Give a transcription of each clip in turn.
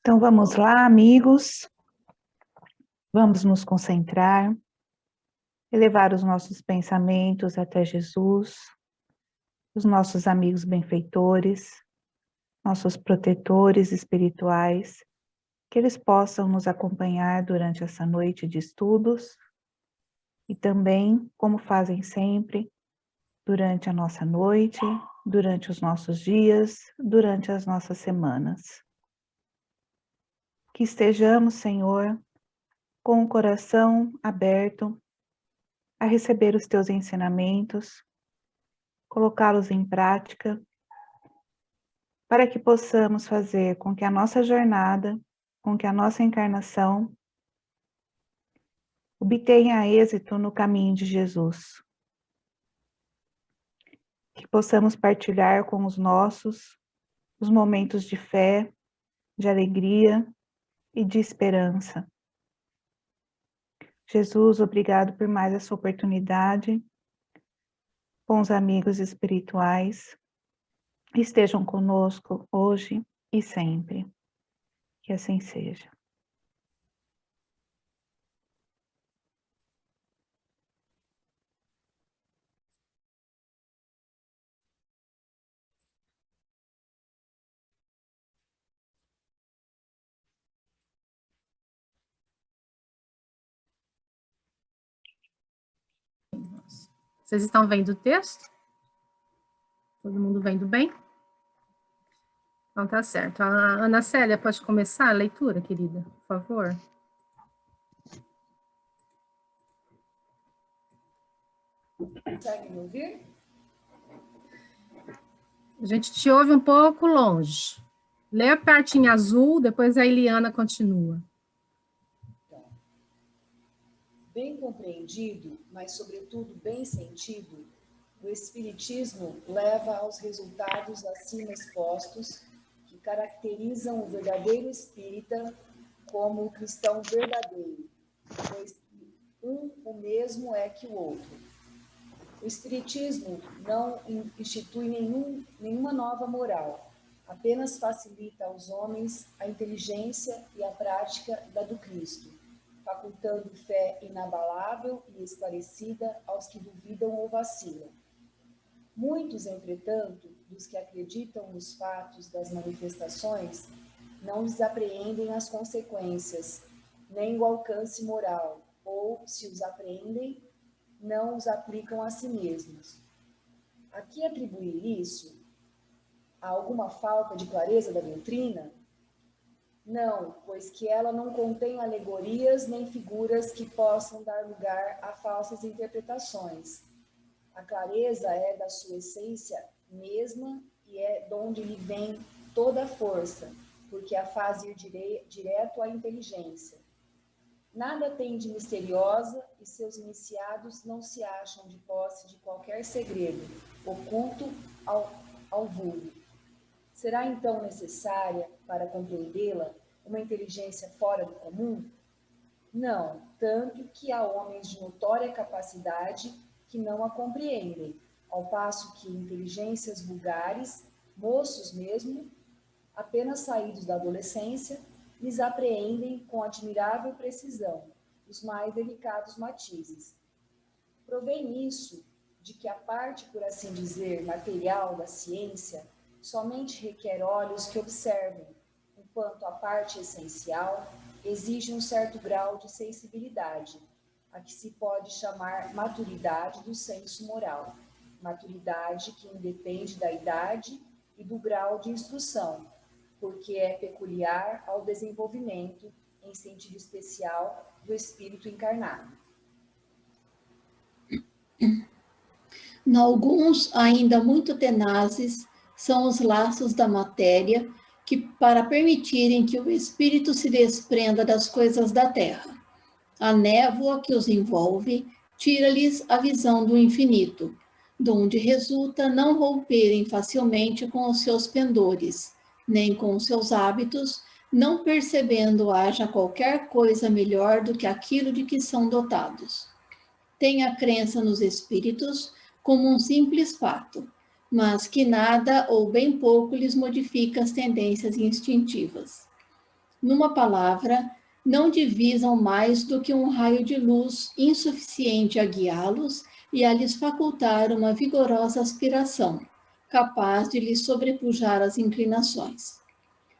Então vamos lá, amigos, vamos nos concentrar, elevar os nossos pensamentos até Jesus, os nossos amigos benfeitores, nossos protetores espirituais, que eles possam nos acompanhar durante essa noite de estudos e também, como fazem sempre, durante a nossa noite, durante os nossos dias, durante as nossas semanas. Que estejamos, Senhor, com o coração aberto a receber os teus ensinamentos, colocá-los em prática, para que possamos fazer com que a nossa jornada, com que a nossa encarnação obtenha êxito no caminho de Jesus. Que possamos partilhar com os nossos os momentos de fé, de alegria e de esperança. Jesus, obrigado por mais essa oportunidade. Bons amigos espirituais, estejam conosco hoje e sempre. Que assim seja. Vocês estão vendo o texto? Todo mundo vendo bem? Então tá certo. A Ana Célia, pode começar a leitura, querida, por favor? Consegue me ouvir? A gente te ouve um pouco longe. Lê a parte em azul, depois a Eliana continua. Bem compreendido, mas sobretudo bem sentido, o Espiritismo leva aos resultados acima expostos que caracterizam o verdadeiro espírita como o cristão verdadeiro, pois o mesmo é que o outro. O Espiritismo não institui nenhuma nova moral, apenas facilita aos homens a inteligência e a prática da do Cristo, facultando fé inabalável e esclarecida aos que duvidam ou vacilam. Muitos, entretanto, dos que acreditam nos fatos das manifestações, não lhes apreendem as consequências, nem o alcance moral, ou, se os apreendem, não os aplicam a si mesmos. A que atribuir isso? A alguma falta de clareza da doutrina? Não, pois que ela não contém alegorias nem figuras que possam dar lugar a falsas interpretações. A clareza é da sua essência mesma e é de onde lhe vem toda a força, porque a faz ir direto à inteligência. Nada tem de misteriosa e seus iniciados não se acham de posse de qualquer segredo, oculto ao vulgo. Será então necessária, para compreendê-la, uma inteligência fora do comum? Não, tanto que há homens de notória capacidade que não a compreendem, ao passo que inteligências vulgares, moços mesmo, apenas saídos da adolescência, lhes apreendem com admirável precisão os mais delicados matizes. Provém isso de que a parte, por assim dizer, material da ciência somente requer olhos que observem, enquanto a parte essencial exige um certo grau de sensibilidade, a que se pode chamar maturidade do senso moral, maturidade que independe da idade e do grau de instrução, porque é peculiar ao desenvolvimento, em sentido especial, do espírito encarnado. Alguns, ainda muito tenazes, são os laços da matéria que, para permitirem que o espírito se desprenda das coisas da terra. A névoa que os envolve tira-lhes a visão do infinito, donde resulta não romperem facilmente com os seus pendores, nem com os seus hábitos, não percebendo haja qualquer coisa melhor do que aquilo de que são dotados. Têm a crença nos espíritos como um simples fato, mas que nada ou bem pouco lhes modifica as tendências instintivas. Numa palavra, não divisam mais do que um raio de luz insuficiente a guiá-los e a lhes facultar uma vigorosa aspiração, capaz de lhes sobrepujar as inclinações.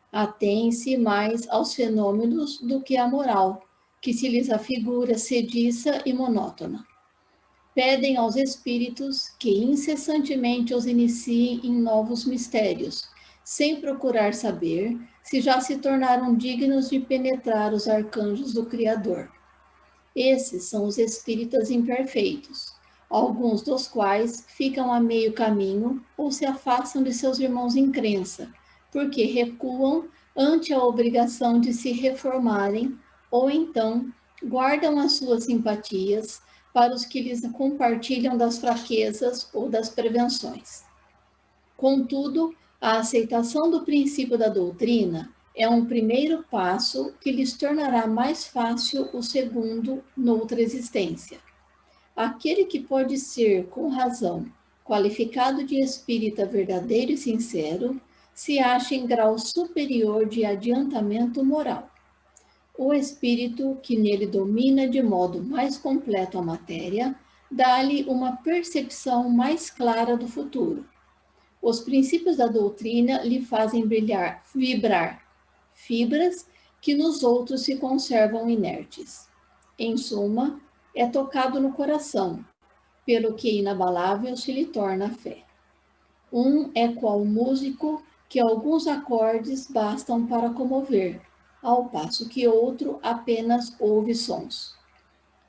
Atém-se mais aos fenômenos do que à moral, que se lhes afigura sediça e monótona. Pedem aos espíritos que incessantemente os iniciem em novos mistérios, sem procurar saber se já se tornaram dignos de penetrar os arcanjos do Criador. Esses são os espíritas imperfeitos, alguns dos quais ficam a meio caminho ou se afastam de seus irmãos em crença, porque recuam ante a obrigação de se reformarem, ou então guardam as suas simpatias para os que lhes compartilham das fraquezas ou das prevenções. Contudo, a aceitação do princípio da doutrina é um primeiro passo que lhes tornará mais fácil o segundo noutra existência. Aquele que pode ser, com razão, qualificado de espírita verdadeiro e sincero, se acha em grau superior de adiantamento moral. O espírito que nele domina de modo mais completo a matéria, dá-lhe uma percepção mais clara do futuro. Os princípios da doutrina lhe fazem vibrar fibras que nos outros se conservam inertes. Em suma, é tocado no coração, pelo que inabalável se lhe torna a fé. Um é qual músico que alguns acordes bastam para comover, ao passo que outro apenas ouve sons.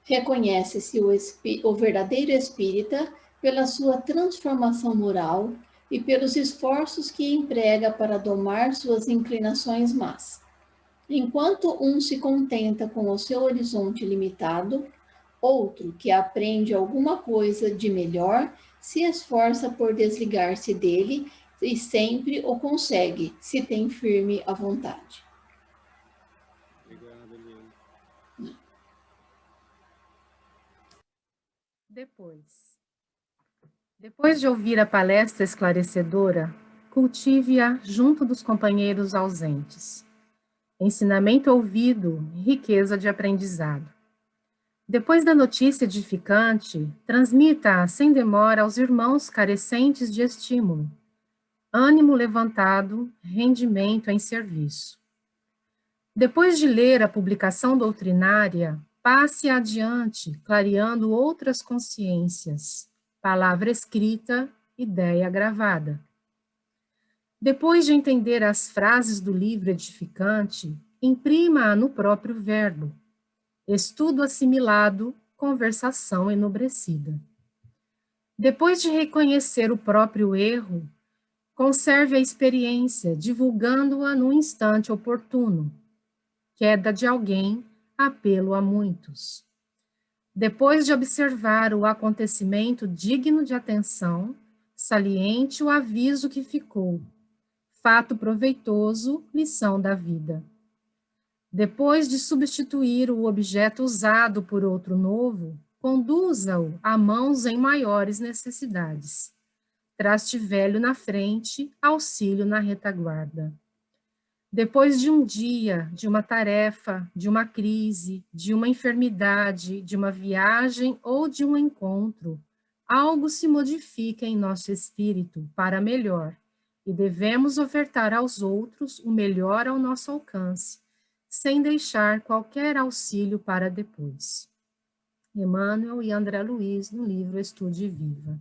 Reconhece-se o verdadeiro espírita pela sua transformação moral e pelos esforços que emprega para domar suas inclinações más. Enquanto um se contenta com o seu horizonte limitado, outro que aprende alguma coisa de melhor se esforça por desligar-se dele e sempre o consegue, se tem firme a vontade. Obrigado, Eliane. Depois de ouvir a palestra esclarecedora, cultive-a junto dos companheiros ausentes. Ensinamento ouvido, riqueza de aprendizado. Depois da notícia edificante, transmita-a sem demora aos irmãos carecentes de estímulo. Ânimo levantado, rendimento em serviço. Depois de ler a publicação doutrinária, passe adiante, clareando outras consciências. Palavra escrita, ideia gravada. Depois de entender as frases do livro edificante, imprima-a no próprio verbo. Estudo assimilado, conversação enobrecida. Depois de reconhecer o próprio erro, conserve a experiência, divulgando-a no instante oportuno. Queda de alguém, apelo a muitos. Depois de observar o acontecimento digno de atenção, saliente o aviso que ficou. Fato proveitoso, lição da vida. Depois de substituir o objeto usado por outro novo, conduza-o a mãos em maiores necessidades. Traste velho na frente, auxílio na retaguarda. Depois de um dia, de uma tarefa, de uma crise, de uma enfermidade, de uma viagem ou de um encontro, algo se modifica em nosso espírito para melhor e devemos ofertar aos outros o melhor ao nosso alcance, sem deixar qualquer auxílio para depois. Emmanuel e André Luiz, no livro Estude Viva.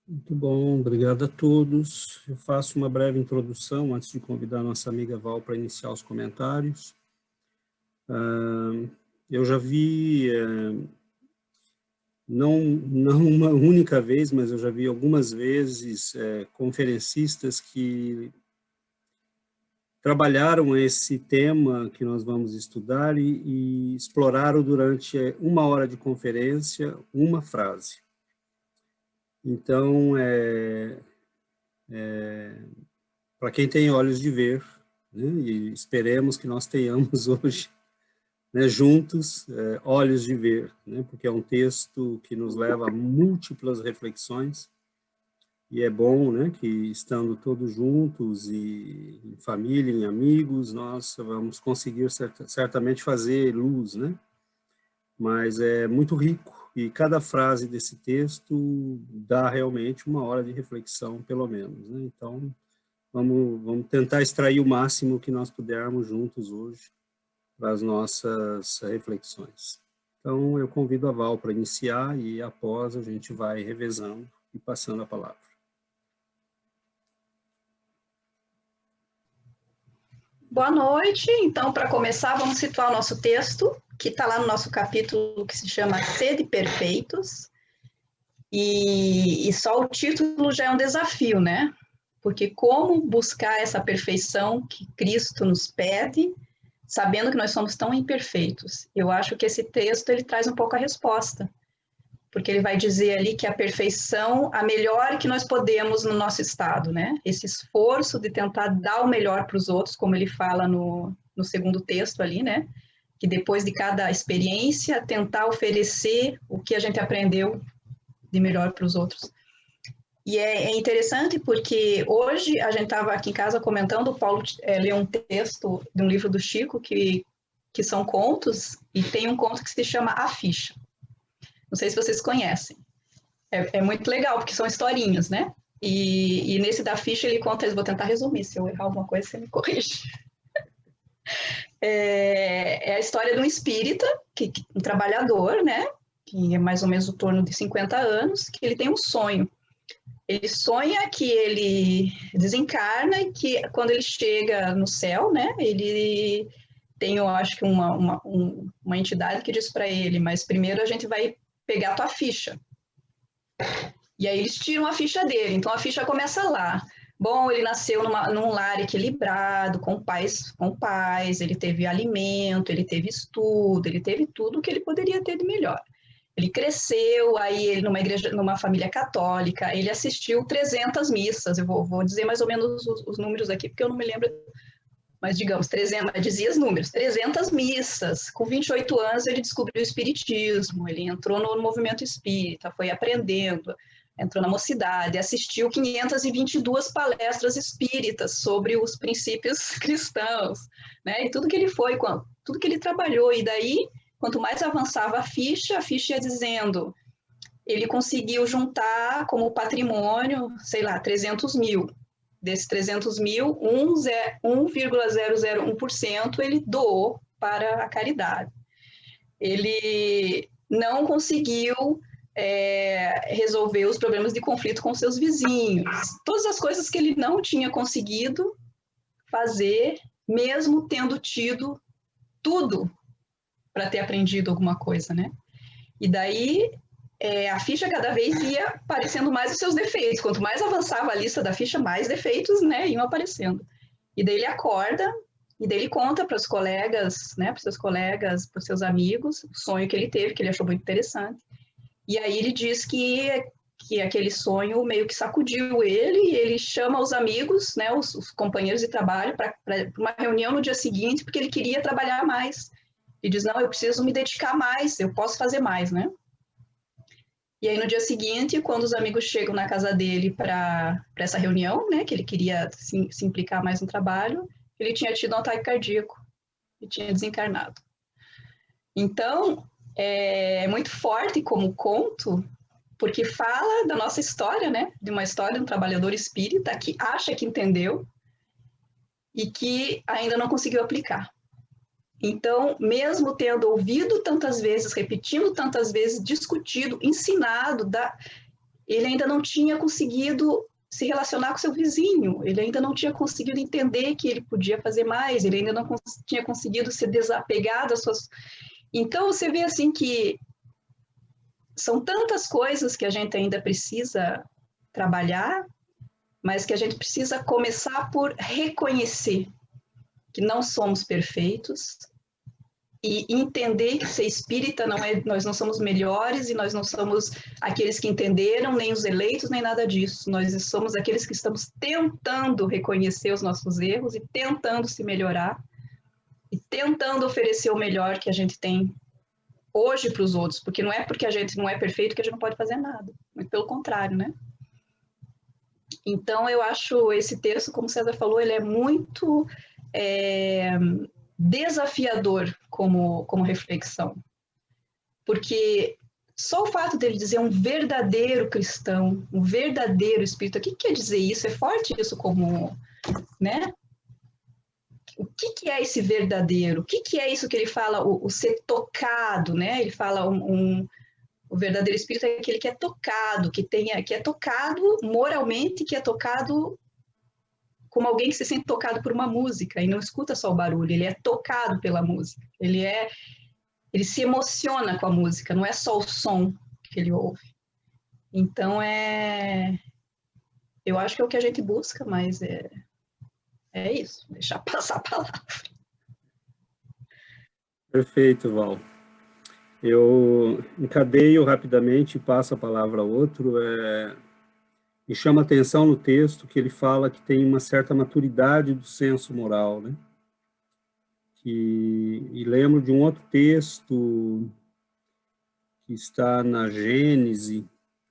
Muito bom, obrigado a todos. Eu faço uma breve introdução antes de convidar a nossa amiga Val para iniciar os comentários. Eu já vi, não uma única vez, mas eu já vi algumas vezes conferencistas que trabalharam esse tema que nós vamos estudar e exploraram durante 1 hora de conferência uma frase. Então, para quem tem olhos de ver, né, e esperemos que nós tenhamos hoje, né, juntos, olhos de ver, né, porque é um texto que nos leva a múltiplas reflexões E é bom, né, que estando todos juntos e em família, em amigos, nós vamos conseguir certamente fazer luz, né? Mas é muito rico e cada frase desse texto dá realmente uma hora de reflexão, pelo menos, né? Então, vamos tentar extrair o máximo que nós pudermos juntos hoje para as nossas reflexões. Então, eu convido a Val para iniciar e após a gente vai revezando e passando a palavra. Boa noite. Então, para começar, vamos situar o nosso texto, que está lá no nosso capítulo que se chama Sede Perfeitos. E só o título já é um desafio, né? Porque como buscar essa perfeição que Cristo nos pede, sabendo que nós somos tão imperfeitos? Eu acho que esse texto ele traz um pouco a resposta, porque ele vai dizer ali que a perfeição, a melhor que nós podemos no nosso estado, né? Esse esforço de tentar dar o melhor para os outros, como ele fala no segundo texto ali, né? Que depois de cada experiência, tentar oferecer o que a gente aprendeu de melhor para os outros. E é interessante porque hoje a gente estava aqui em casa comentando, o Paulo leu um texto de um livro do Chico, que são contos, e tem um conto que se chama A Ficha. Não sei se vocês conhecem. É muito legal, porque são historinhas, né? E nesse da ficha ele conta, vou tentar resumir, se eu errar alguma coisa, você me corrige. É a história de um espírita, um trabalhador, né? Que é mais ou menos em torno de 50 anos, que ele tem um sonho. Ele sonha que ele desencarna e que quando ele chega no céu, né? Ele tem, eu acho que uma entidade que diz para ele, mas primeiro a gente vai pegar a tua ficha. E aí eles tiram a ficha dele, então a ficha começa lá. Bom, ele nasceu num lar equilibrado, com pais, ele teve alimento, ele teve estudo, ele teve tudo que ele poderia ter de melhor. Ele cresceu, aí ele numa família católica, ele assistiu 300 missas, eu vou dizer mais ou menos os números aqui, porque eu não me lembro, mas digamos, 300, dizia os números, 300 missas. Com 28 anos ele descobriu o espiritismo, ele entrou no movimento espírita, foi aprendendo, entrou na mocidade, assistiu 522 palestras espíritas sobre os princípios cristãos, né? E tudo que ele foi, tudo que ele trabalhou, e daí, quanto mais avançava a ficha ia dizendo, ele conseguiu juntar como patrimônio, sei lá, 300 mil. Desses 300 mil, 1,001% ele doou para a caridade. Ele não conseguiu resolver os problemas de conflito com seus vizinhos. Todas as coisas que ele não tinha conseguido fazer, mesmo tendo tido tudo para ter aprendido alguma coisa, né? E daí a ficha cada vez ia aparecendo mais os seus defeitos. Quanto mais avançava a lista da ficha, mais defeitos, né, iam aparecendo. E daí ele acorda, e daí ele conta para os colegas, né, para os seus colegas, para os seus amigos, o sonho que ele teve, que ele achou muito interessante. E aí ele diz que aquele sonho meio que sacudiu ele, e ele chama os amigos, né, os companheiros de trabalho, para uma reunião no dia seguinte, porque ele queria trabalhar mais. Ele diz, não, eu preciso me dedicar mais, eu posso fazer mais, né? E aí, no dia seguinte, quando os amigos chegam na casa dele para essa reunião, né, que ele queria se implicar mais no trabalho, ele tinha tido um ataque cardíaco e tinha desencarnado. Então, é muito forte como conto, porque fala da nossa história, né, de uma história de um trabalhador espírita que acha que entendeu e que ainda não conseguiu aplicar. Então, mesmo tendo ouvido tantas vezes, repetindo tantas vezes, discutido, ensinado, ele ainda não tinha conseguido se relacionar com seu vizinho, ele ainda não tinha conseguido entender que ele podia fazer mais, ele ainda não tinha conseguido se desapegar das suas... Então, você vê assim que são tantas coisas que a gente ainda precisa trabalhar, mas que a gente precisa começar por reconhecer que não somos perfeitos, e entender que ser espírita nós não somos melhores e nós não somos aqueles que entenderam, nem os eleitos, nem nada disso. Nós somos aqueles que estamos tentando reconhecer os nossos erros e tentando se melhorar e tentando oferecer o melhor que a gente tem hoje para os outros, porque não é porque a gente não é perfeito que a gente não pode fazer nada, muito pelo contrário, né? Então, eu acho esse texto, como César falou, ele é muito desafiador como reflexão. Porque só o fato dele dizer um verdadeiro cristão, um verdadeiro espírito, o que quer dizer isso? É forte isso como, né? O que é esse verdadeiro? O que é isso que ele fala, o ser tocado, né? Ele fala o verdadeiro espírito é aquele que é tocado, que é tocado moralmente, que é tocado como alguém que se sente tocado por uma música e não escuta só o barulho, ele é tocado pela música, ele se emociona com a música, não é só o som que ele ouve. Então, eu acho que é o que a gente busca, mas é isso, deixar passar a palavra. Perfeito, Val. Eu encadeio rapidamente e passo a palavra a outro. Me chama a atenção no texto que ele fala que tem uma certa maturidade do senso moral, né? E lembro de um outro texto que está na Gênese,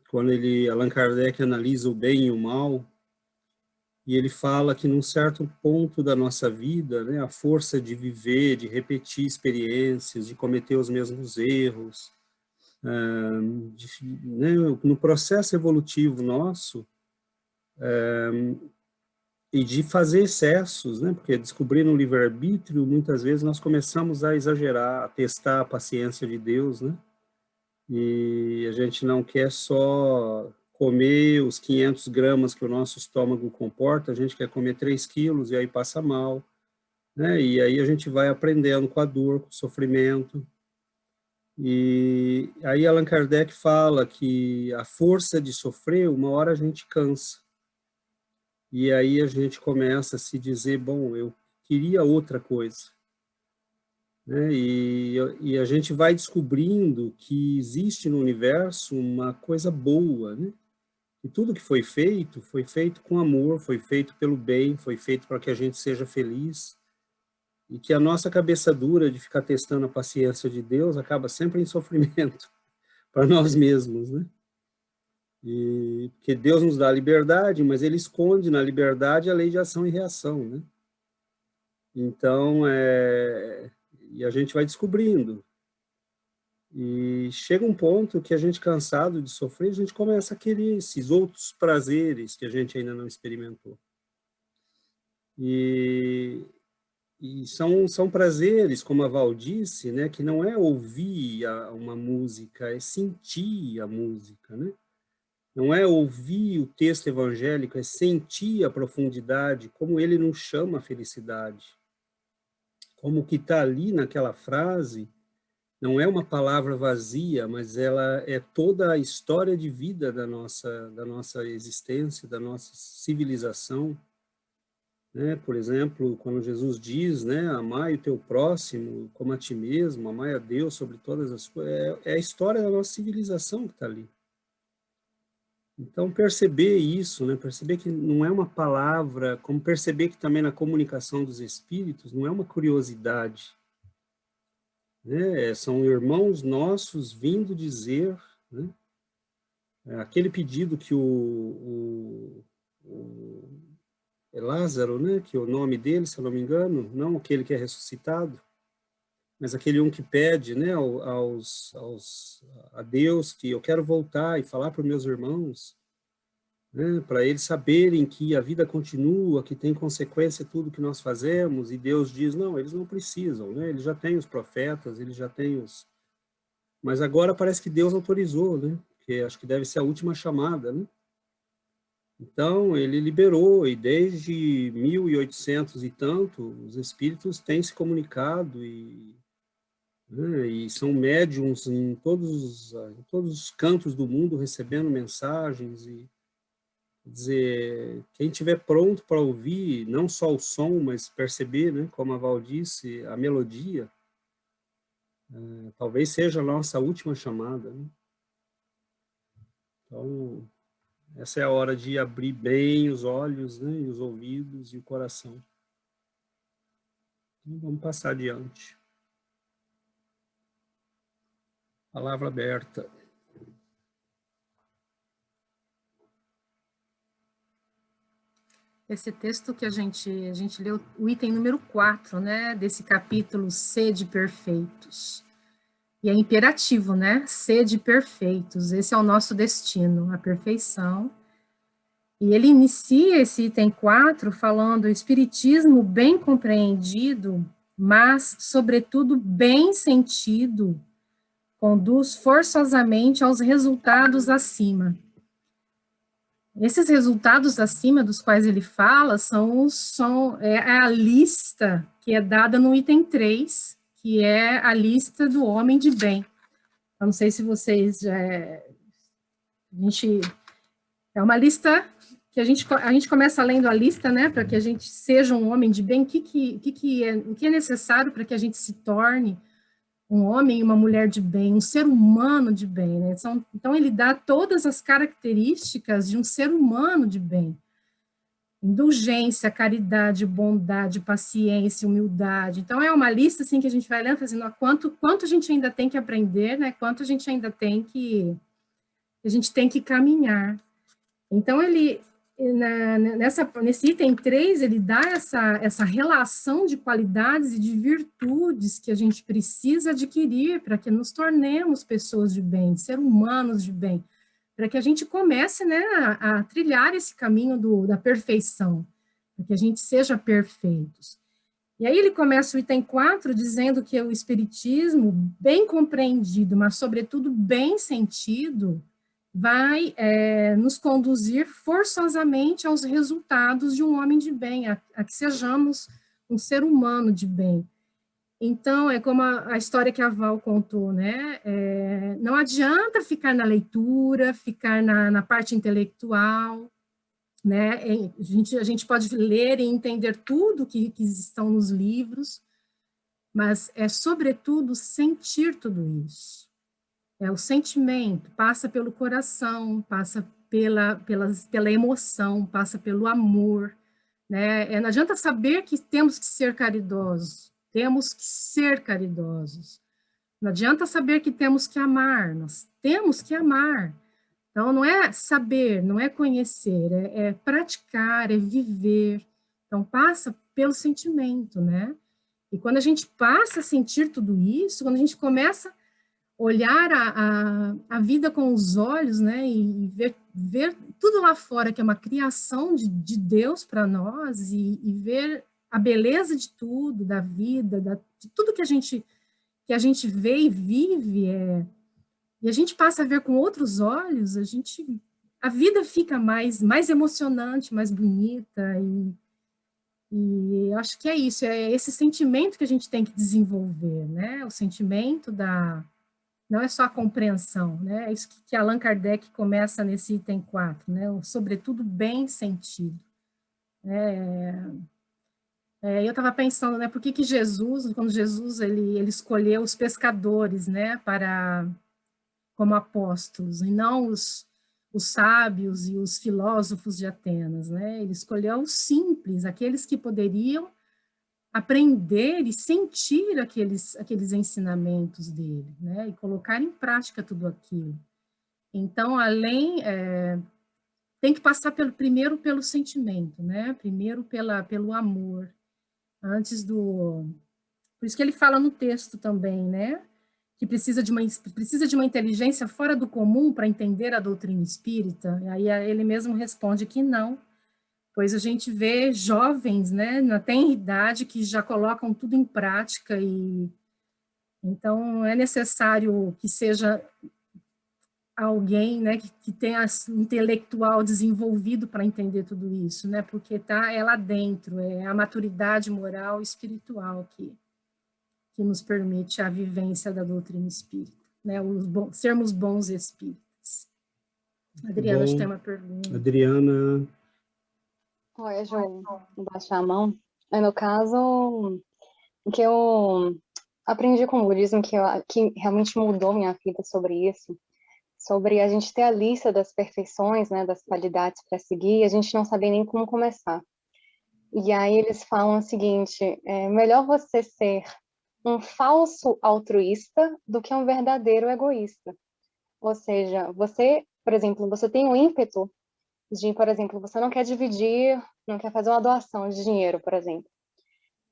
quando Allan Kardec analisa o bem e o mal, e ele fala que num certo ponto da nossa vida, né, a força de viver, de repetir experiências, de cometer os mesmos erros, né, no processo evolutivo nosso, e de fazer excessos, né, porque descobrindo o livre-arbítrio, muitas vezes nós começamos a exagerar, a testar a paciência de Deus, né, e a gente não quer só comer os 500 gramas que o nosso estômago comporta, a gente quer comer 3 quilos e aí passa mal, né? E aí a gente vai aprendendo com a dor, com o sofrimento. E aí Allan Kardec fala que a força de sofrer, uma hora a gente cansa. E aí a gente começa a se dizer, bom, eu queria outra coisa. Né? E a gente vai descobrindo que existe no universo uma coisa boa, né? E tudo que foi feito com amor, foi feito pelo bem, foi feito para que a gente seja feliz. E que a nossa cabeça dura de ficar testando a paciência de Deus acaba sempre em sofrimento para nós mesmos, né? E que Deus nos dá a liberdade, mas ele esconde na liberdade a lei de ação e reação, né? Então, e a gente vai descobrindo. E chega um ponto que a gente, cansado de sofrer, a gente começa a querer esses outros prazeres que a gente ainda não experimentou. E são prazeres, como a Val disse, né, que não é ouvir uma música, é sentir a música, né? Não é ouvir o texto evangélico, é sentir a profundidade, como ele nos chama a felicidade. Como o que está ali naquela frase não é uma palavra vazia, mas ela é toda a história de vida da nossa existência, da nossa civilização. Né? Por exemplo, quando Jesus diz, né, amai o teu próximo como a ti mesmo, amai a Deus sobre todas as coisas, é a história da nossa civilização que está ali. Então, perceber isso, né, perceber que não é uma palavra, como perceber que também na comunicação dos espíritos não é uma curiosidade, né, são irmãos nossos vindo dizer, né, aquele pedido que é Lázaro, né, que é o nome dele, se eu não me engano, não aquele que é ressuscitado, mas aquele um que pede, né, a Deus que eu quero voltar e falar para os meus irmãos, né, para eles saberem que a vida continua, que tem consequência tudo que nós fazemos, e Deus diz, não, eles não precisam, né, eles já têm os profetas, eles já têm os... Mas agora parece que Deus autorizou, né, porque acho que deve ser a última chamada, né. Então, ele liberou, e desde 1800 e tanto, os espíritos têm se comunicado, né, e são médiums em todos os cantos do mundo, recebendo mensagens, e dizer, quem estiver pronto para ouvir, não só o som, mas perceber, né, como a Val disse, a melodia, talvez seja a nossa última chamada. Né? Então, essa é a hora de abrir bem os olhos, né, e os ouvidos e o coração. Então, vamos passar adiante. Palavra aberta. Esse texto que a gente leu, o item número 4, né, desse capítulo, Sede Perfeitos. E é imperativo, né? Sede perfeitos, esse é o nosso destino, a perfeição. E ele inicia esse item 4 falando: o espiritismo bem compreendido, mas, sobretudo, bem sentido, conduz forçosamente aos resultados acima. Esses resultados acima dos quais ele fala é a lista que é dada no item 3, que é a lista do homem de bem. Eu não sei se vocês... é uma lista que a gente começa lendo a lista, né, para que a gente seja um homem de bem. O que é necessário para que a gente se torne um homem e uma mulher de bem, um ser humano de bem, né? Então, ele dá todas as características de um ser humano de bem. Indulgência, caridade, bondade, paciência, humildade. Então, é uma lista, assim, que a gente vai lendo, fazendo quanto a gente ainda tem que aprender, né? Quanto a gente ainda tem que caminhar. Então, ele, nesse item 3, ele dá essa relação de qualidades e de virtudes que a gente precisa adquirir para que nos tornemos pessoas de bem, ser humanos de bem, para que a gente comece, né, a trilhar esse caminho da perfeição, para que a gente seja perfeitos. E aí ele começa o item 4 dizendo que o espiritismo, bem compreendido, mas sobretudo bem sentido, vai nos conduzir forçosamente aos resultados de um homem de bem, a que sejamos um ser humano de bem. Então, é como a história que a Val contou, né? Não adianta ficar na leitura, ficar na parte intelectual, né? A gente pode ler e entender tudo que estão nos livros, mas é, sobretudo, sentir tudo isso. O sentimento passa pelo coração, passa pela emoção, passa pelo amor, né? Não adianta saber que temos que ser caridosos, temos que ser caridosos. Não adianta saber que temos que amar, nós temos que amar. Então, não é saber, não é conhecer, é praticar, é viver. Então, passa pelo sentimento, né? E quando a gente passa a sentir tudo isso, quando a gente começa olhar a vida com os olhos, né, e ver tudo lá fora, que é uma criação de Deus para nós, e ver a beleza de tudo, da vida, de tudo que a gente vê e vive, e a gente passa a ver com outros olhos, a vida fica mais emocionante, mais bonita, e eu acho que é isso, é esse sentimento que a gente tem que desenvolver, né, o sentimento não é só a compreensão, né? É isso que Allan Kardec começa nesse item 4, né? O sobretudo bem sentido. Eu estava pensando, né? Por que Jesus, quando Jesus ele escolheu os pescadores, né? Como apóstolos, e não os sábios e os filósofos de Atenas, né? Ele escolheu os simples, aqueles que poderiam aprender e sentir aqueles ensinamentos dele, né, e colocar em prática tudo aquilo. Então, tem que passar primeiro pelo sentimento, né, primeiro pelo amor, por isso que ele fala no texto também, né, que precisa de uma inteligência fora do comum para entender a doutrina espírita, e aí ele mesmo responde que não, pois a gente vê jovens, né, na tenra idade, que já colocam tudo em prática, e então é necessário que seja alguém, né, que tenha intelectual desenvolvido para entender tudo isso, né, porque é lá dentro, é a maturidade moral e espiritual que nos permite a vivência da doutrina espírita, né, sermos bons espíritas. Adriana, acho que tem uma pergunta. Adriana... Oi, João, vou baixar a mão. No caso, o que eu aprendi com o budismo, que realmente mudou minha vida sobre isso, sobre a gente ter a lista das perfeições, né, das qualidades para seguir, e a gente não saber nem como começar. E aí eles falam o seguinte, é melhor você ser um falso altruísta do que um verdadeiro egoísta. Ou seja, você, por exemplo, você tem o ímpeto de, por exemplo, você não quer dividir, não quer fazer uma doação de dinheiro, por exemplo.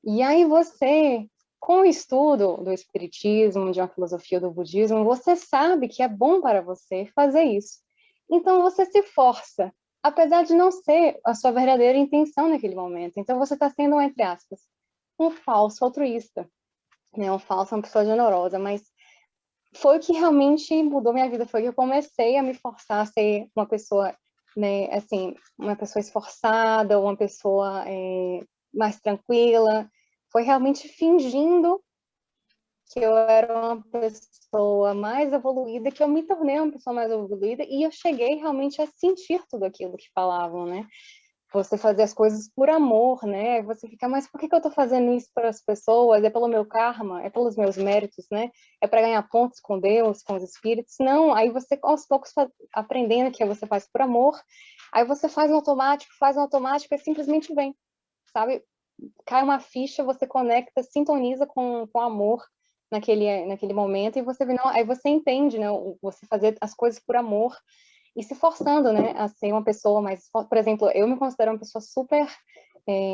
E aí você, com o estudo do espiritismo, de uma filosofia do budismo, você sabe que é bom para você fazer isso. Então você se força, apesar de não ser a sua verdadeira intenção naquele momento. Então você está sendo, entre aspas, um falso altruísta, né? Um falso, uma pessoa generosa, mas foi o que realmente mudou minha vida, foi que eu comecei a me forçar a ser uma pessoa, né, assim, uma pessoa esforçada, uma pessoa mais tranquila. Foi realmente fingindo que eu era uma pessoa mais evoluída, que eu me tornei uma pessoa mais evoluída, e eu cheguei realmente a sentir tudo aquilo que falavam, né? Você fazer as coisas por amor, né? Você fica, mas por que eu tô fazendo isso para as pessoas? É pelo meu karma? É pelos meus méritos, né? É para ganhar pontos com Deus, com os espíritos? Não, aí você aos poucos aprendendo que você faz por amor, aí você faz no automático e simplesmente vem, sabe? Cai uma ficha, você conecta, sintoniza com amor naquele momento, e você vê, não, aí você entende, né? Você fazer as coisas por amor, e se forçando, né, a ser uma pessoa mais... Por exemplo, eu me considero uma pessoa super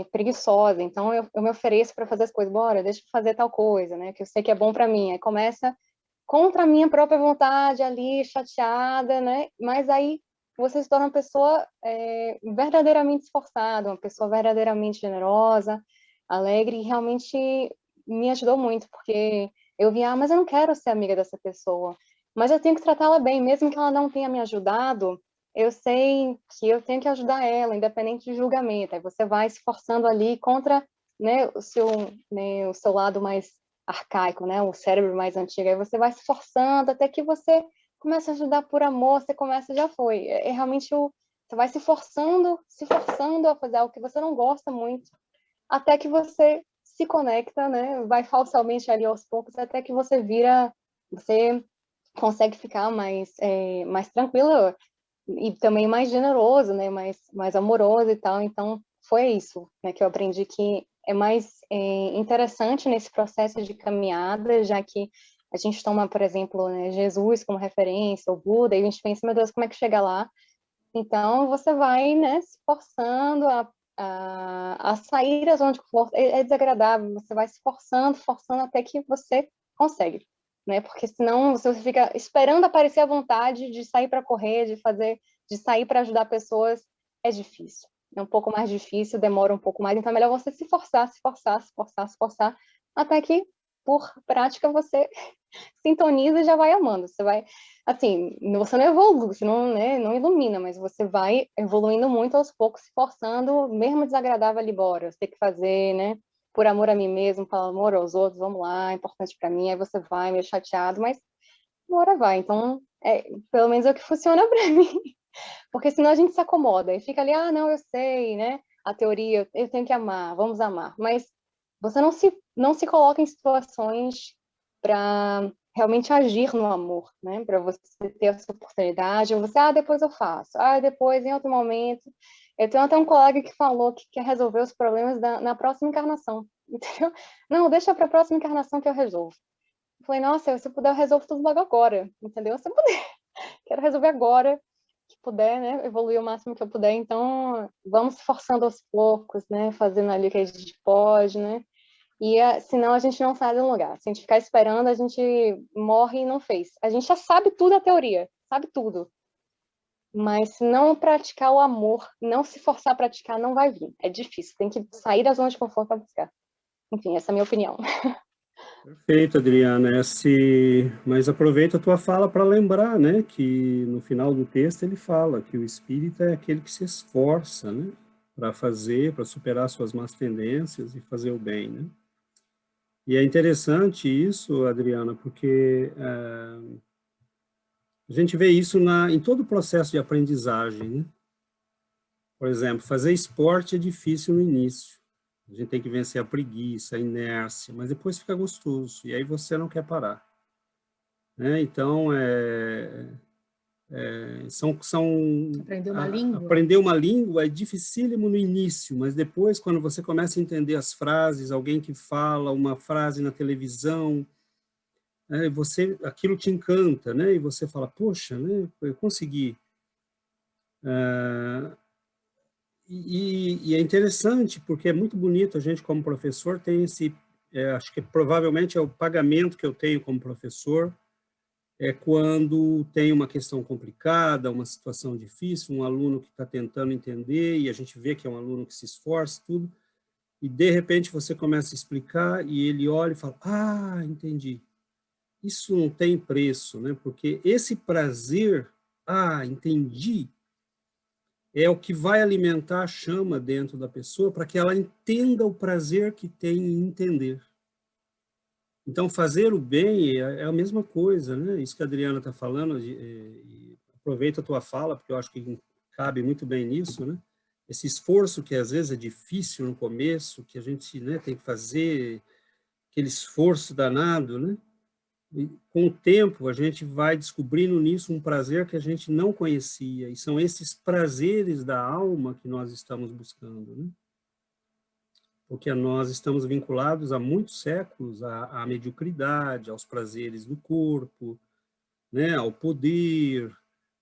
preguiçosa, então eu me ofereço para fazer as coisas, bora, deixa eu fazer tal coisa, né, que eu sei que é bom para mim. Aí começa contra a minha própria vontade ali, chateada, né, mas aí você se torna uma pessoa verdadeiramente esforçada, uma pessoa verdadeiramente generosa, alegre, e realmente me ajudou muito, porque eu vi, mas eu não quero ser amiga dessa pessoa, mas eu tenho que tratá-la bem, mesmo que ela não tenha me ajudado, eu sei que eu tenho que ajudar ela, independente de julgamento. Aí você vai se forçando ali contra, né, o seu lado mais arcaico, né, o cérebro mais antigo. Aí você vai se forçando até que você começa a ajudar por amor, você começa, já foi. Realmente você vai se forçando a fazer algo que você não gosta muito, até que você se conecta, né, vai falsamente ali aos poucos, até que você consegue ficar mais tranquila e também mais generoso, né, mais amoroso e tal. Então, foi isso, né, que eu aprendi, que é mais interessante nesse processo de caminhada, já que a gente toma, por exemplo, né, Jesus como referência, o Buda, e a gente pensa, meu Deus, como é que chega lá? Então, você vai, né, se forçando a sair da zona de conforto. É desagradável, você vai se forçando até que você consegue, né? Porque senão você fica esperando aparecer a vontade de sair para correr, de sair para ajudar pessoas. É difícil. É um pouco mais difícil, demora um pouco mais. Então, é melhor você se forçar, até que, por prática, você sintoniza e já vai amando. Você vai, assim, você não evolui, você não, né, não ilumina, mas você vai evoluindo muito aos poucos, se forçando, mesmo desagradável ali, bora, você tem que fazer, né, por amor a mim mesmo, por amor aos outros, vamos lá, é importante para mim. Aí você vai meio chateado, mas bora vai. Então, pelo menos é o que funciona para mim, porque senão a gente se acomoda e fica ali, não, eu sei, né, a teoria, eu tenho que amar, vamos amar, mas você não se coloca em situações para realmente agir no amor, né? Para você ter essa oportunidade, você, depois eu faço, depois, em outro momento. Eu tenho até um colega que falou que quer resolver os problemas na próxima encarnação, entendeu? Não, deixa para a próxima encarnação que eu resolvo. Eu falei, nossa, se eu puder, eu resolvo tudo logo agora, entendeu? Se eu puder, quero resolver agora, que puder, né? Evoluir o máximo que eu puder. Então, vamos se forçando aos poucos, né? Fazendo ali o que a gente pode, né? E senão a gente não sai do lugar. Se a gente ficar esperando, a gente morre e não fez. A gente já sabe tudo a teoria, sabe tudo. Mas se não praticar o amor, não se forçar a praticar, não vai vir. É difícil, tem que sair da zona de conforto para buscar. Enfim, essa é a minha opinião. Perfeito, Adriana. Mas aproveita a tua fala para lembrar, né, que no final do texto ele fala que o espírita é aquele que se esforça, né, para superar suas más tendências e fazer o bem, né? E é interessante isso, Adriana, porque a gente vê isso em todo o processo de aprendizagem, né? Por exemplo, fazer esporte é difícil no início. A gente tem que vencer a preguiça, a inércia, mas depois fica gostoso, e aí você não quer parar, né? Então, aprender uma língua é dificílimo no início, mas depois, quando você começa a entender as frases, alguém que fala uma frase na televisão, aquilo te encanta, né? E você fala, poxa, né? Eu consegui. E é interessante, porque é muito bonito, a gente como professor tem esse, acho que provavelmente é o pagamento que eu tenho como professor, é quando tem uma questão complicada, uma situação difícil, um aluno que está tentando entender, e a gente vê que é um aluno que se esforça, tudo, e de repente você começa a explicar, e ele olha e fala, ah, entendi. Isso não tem preço, né? Porque esse prazer, ah, entendi, é o que vai alimentar a chama dentro da pessoa para que ela entenda o prazer que tem em entender. Então, fazer o bem é a mesma coisa, né? Isso que a Adriana está falando, e aproveita a tua fala, porque eu acho que cabe muito bem nisso, né? Esse esforço que às vezes é difícil no começo, que a gente, né, tem que fazer aquele esforço danado, né? E com o tempo, a gente vai descobrindo nisso um prazer que a gente não conhecia, e são esses prazeres da alma que nós estamos buscando, né? Porque nós estamos vinculados há muitos séculos à mediocridade, aos prazeres do corpo, né? Ao poder,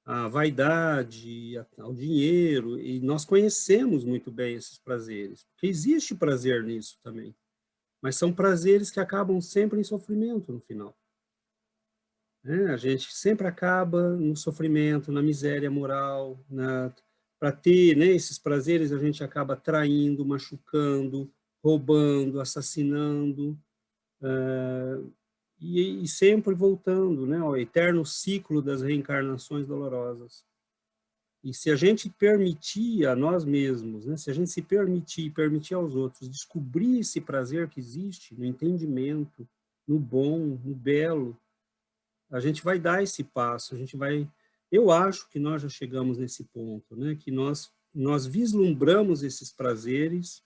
à vaidade, ao dinheiro, e nós conhecemos muito bem esses prazeres, porque existe prazer nisso também, mas são prazeres que acabam sempre em sofrimento no final. A gente sempre acaba no sofrimento, na miséria moral, para ter, né, esses prazeres, a gente acaba traindo, machucando, roubando, assassinando, e sempre voltando, né, ao eterno ciclo das reencarnações dolorosas. E se a gente permitir a nós mesmos, né, se a gente se permitir aos outros descobrir esse prazer que existe no entendimento, no bom, no belo, a gente vai dar esse passo, a gente vai... Eu acho que nós já chegamos nesse ponto, né? Que nós vislumbramos esses prazeres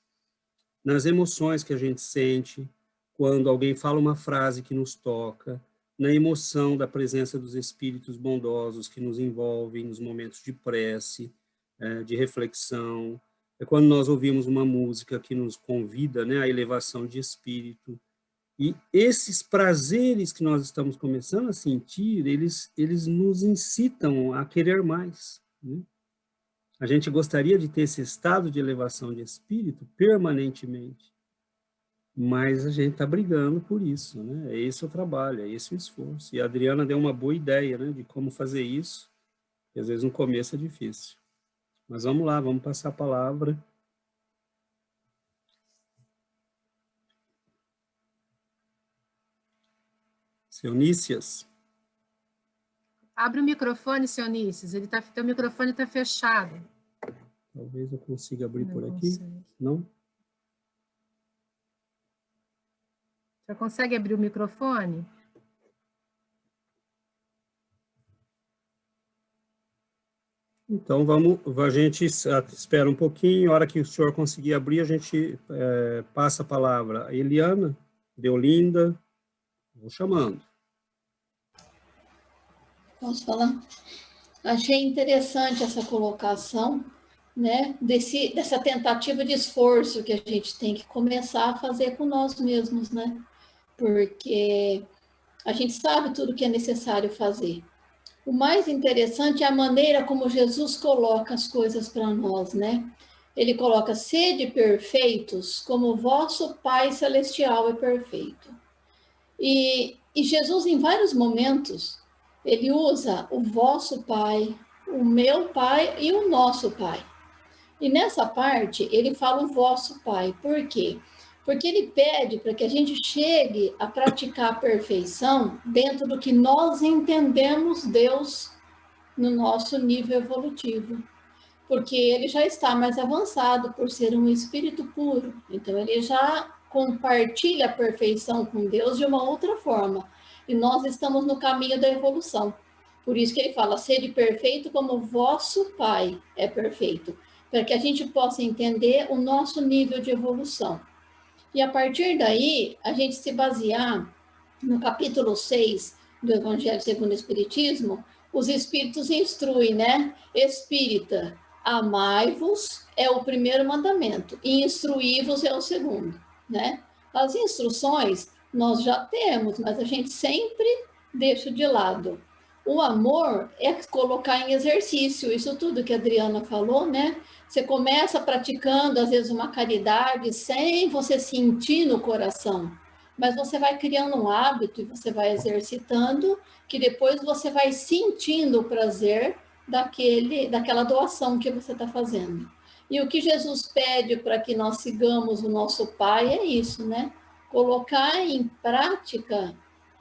nas emoções que a gente sente, quando alguém fala uma frase que nos toca, na emoção da presença dos espíritos bondosos que nos envolvem nos momentos de prece, de reflexão, é quando nós ouvimos uma música que nos convida, né, à elevação de espírito. E esses prazeres que nós estamos começando a sentir, eles nos incitam a querer mais, né? A gente gostaria de ter esse estado de elevação de espírito permanentemente, mas a gente está brigando por isso, né? É esse o trabalho, é esse o esforço. E a Adriana deu uma boa ideia, né, de como fazer isso, que às vezes no começo é difícil. Mas vamos lá, vamos passar a palavra. Seu Nícias. Abre o microfone, seu Nícias. Teu microfone está fechado. Talvez eu consiga abrir por aqui. Não? Você consegue abrir o microfone? Então, a gente espera um pouquinho, a hora que o senhor conseguir abrir, a gente passa a palavra a Eliana, Deolinda, vou chamando. Posso falar? Achei interessante essa colocação, né, dessa tentativa de esforço que a gente tem que começar a fazer com nós mesmos, né? Porque a gente sabe tudo que é necessário fazer. O mais interessante é a maneira como Jesus coloca as coisas para nós, né? Ele coloca: sede perfeitos, como o vosso Pai Celestial é perfeito. E Jesus, em vários momentos, ele usa o vosso Pai, o meu Pai e o nosso Pai. E nessa parte, ele fala o vosso Pai. Por quê? Porque ele pede para que a gente chegue a praticar a perfeição dentro do que nós entendemos Deus no nosso nível evolutivo. Porque ele já está mais avançado por ser um espírito puro. Então, ele já compartilha a perfeição com Deus de uma outra forma. E nós estamos no caminho da evolução. Por isso que ele fala: sede perfeito como o vosso Pai é perfeito. Para que a gente possa entender o nosso nível de evolução. E a partir daí, a gente se basear no capítulo 6 do Evangelho segundo o Espiritismo, os Espíritos instruem, né? Espírita, amai-vos é o primeiro mandamento, e instruí-vos é o segundo, né? As instruções nós já temos, mas a gente sempre deixa de lado. O amor é colocar em exercício isso tudo que a Adriana falou, né? Você começa praticando, às vezes, uma caridade sem você sentir no coração, mas você vai criando um hábito e você vai exercitando, que depois você vai sentindo o prazer daquela doação que você está fazendo. E o que Jesus pede para que nós sigamos o nosso Pai é isso, né? Colocar em prática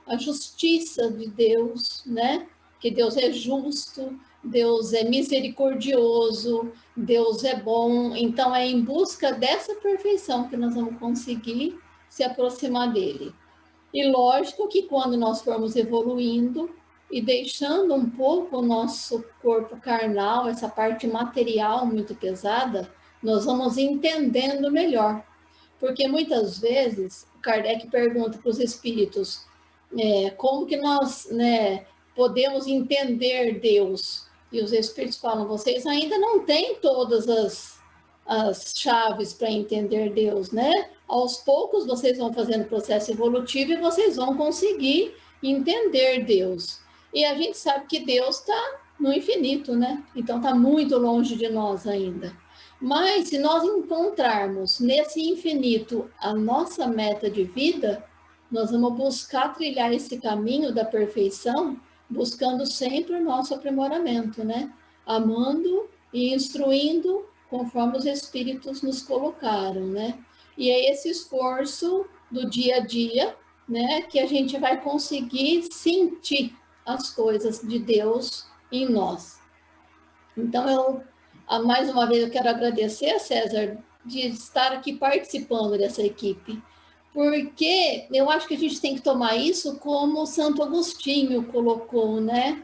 a justiça de Deus, né? Que Deus é justo, Deus é misericordioso, Deus é bom. Então, é em busca dessa perfeição que nós vamos conseguir se aproximar dele. E lógico que quando nós formos evoluindo e deixando um pouco o nosso corpo carnal, essa parte material muito pesada, nós vamos entendendo melhor. Porque muitas vezes o Kardec pergunta para os espíritos como que nós, né, podemos entender Deus. E os espíritos falam, vocês ainda não têm todas as chaves para entender Deus, né? Aos poucos vocês vão fazendo processo evolutivo e vocês vão conseguir entender Deus. E a gente sabe que Deus está no infinito, né? Então está muito longe de nós ainda. Mas se nós encontrarmos nesse infinito a nossa meta de vida, nós vamos buscar trilhar esse caminho da perfeição, buscando sempre o nosso aprimoramento, né? Amando e instruindo conforme os espíritos nos colocaram, né? E é esse esforço do dia a dia, né, que a gente vai conseguir sentir as coisas de Deus em nós. Então, mais uma vez, eu quero agradecer, César, de estar aqui participando dessa equipe, porque eu acho que a gente tem que tomar isso como Santo Agostinho colocou, né?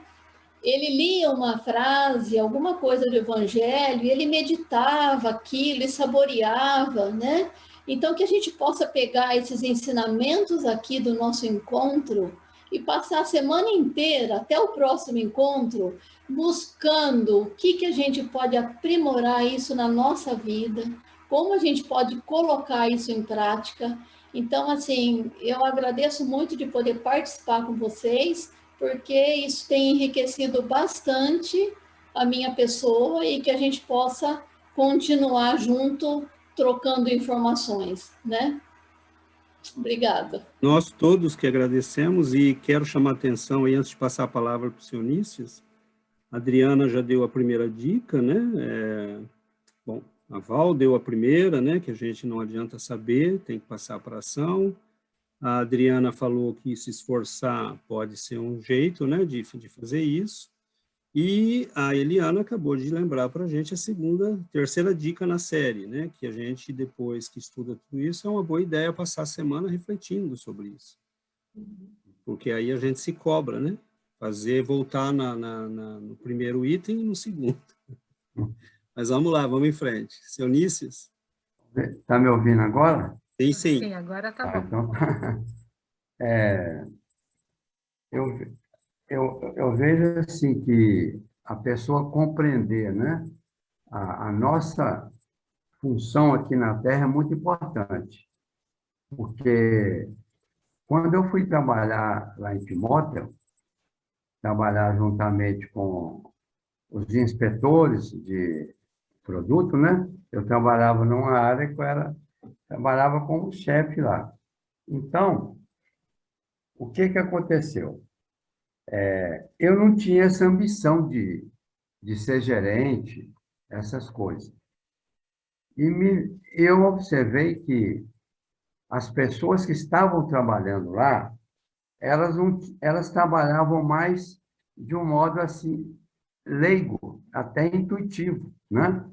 Ele lia uma frase, alguma coisa do Evangelho, e ele meditava aquilo e saboreava, né? Então, que a gente possa pegar esses ensinamentos aqui do nosso encontro e passar a semana inteira, até o próximo encontro, buscando o que a gente pode aprimorar isso na nossa vida, como a gente pode colocar isso em prática. Então, assim, eu agradeço muito de poder participar com vocês, porque isso tem enriquecido bastante a minha pessoa e que a gente possa continuar junto, trocando informações, né? Obrigada. Nós todos que agradecemos e quero chamar a atenção aí, antes de passar a palavra para o senhor Nícias, a Adriana já deu a primeira dica, né? Bom, a Val deu a primeira, né? Que a gente não adianta saber, tem que passar para a ação. A Adriana falou que se esforçar pode ser um jeito, né, de fazer isso. E a Eliana acabou de lembrar para a gente a terceira dica na série, né, que a gente, depois que estuda tudo isso, é uma boa ideia passar a semana refletindo sobre isso. Porque aí a gente se cobra, né? Voltar no primeiro item e no segundo. Mas vamos lá, vamos em frente. Seu Nícias? Está me ouvindo agora? Sim. Sim, agora está bom. Então, eu vejo assim que a pessoa compreender, né, a nossa função aqui na Terra é muito importante, porque quando eu fui trabalhar lá em Timóteo, trabalhar juntamente com os inspetores de produto, né, eu trabalhava numa área que trabalhava como chefe lá. Então, o que aconteceu? Eu não tinha essa ambição de ser gerente, essas coisas. E eu observei que as pessoas que estavam trabalhando lá, elas trabalhavam mais de um modo assim, leigo, até intuitivo, né?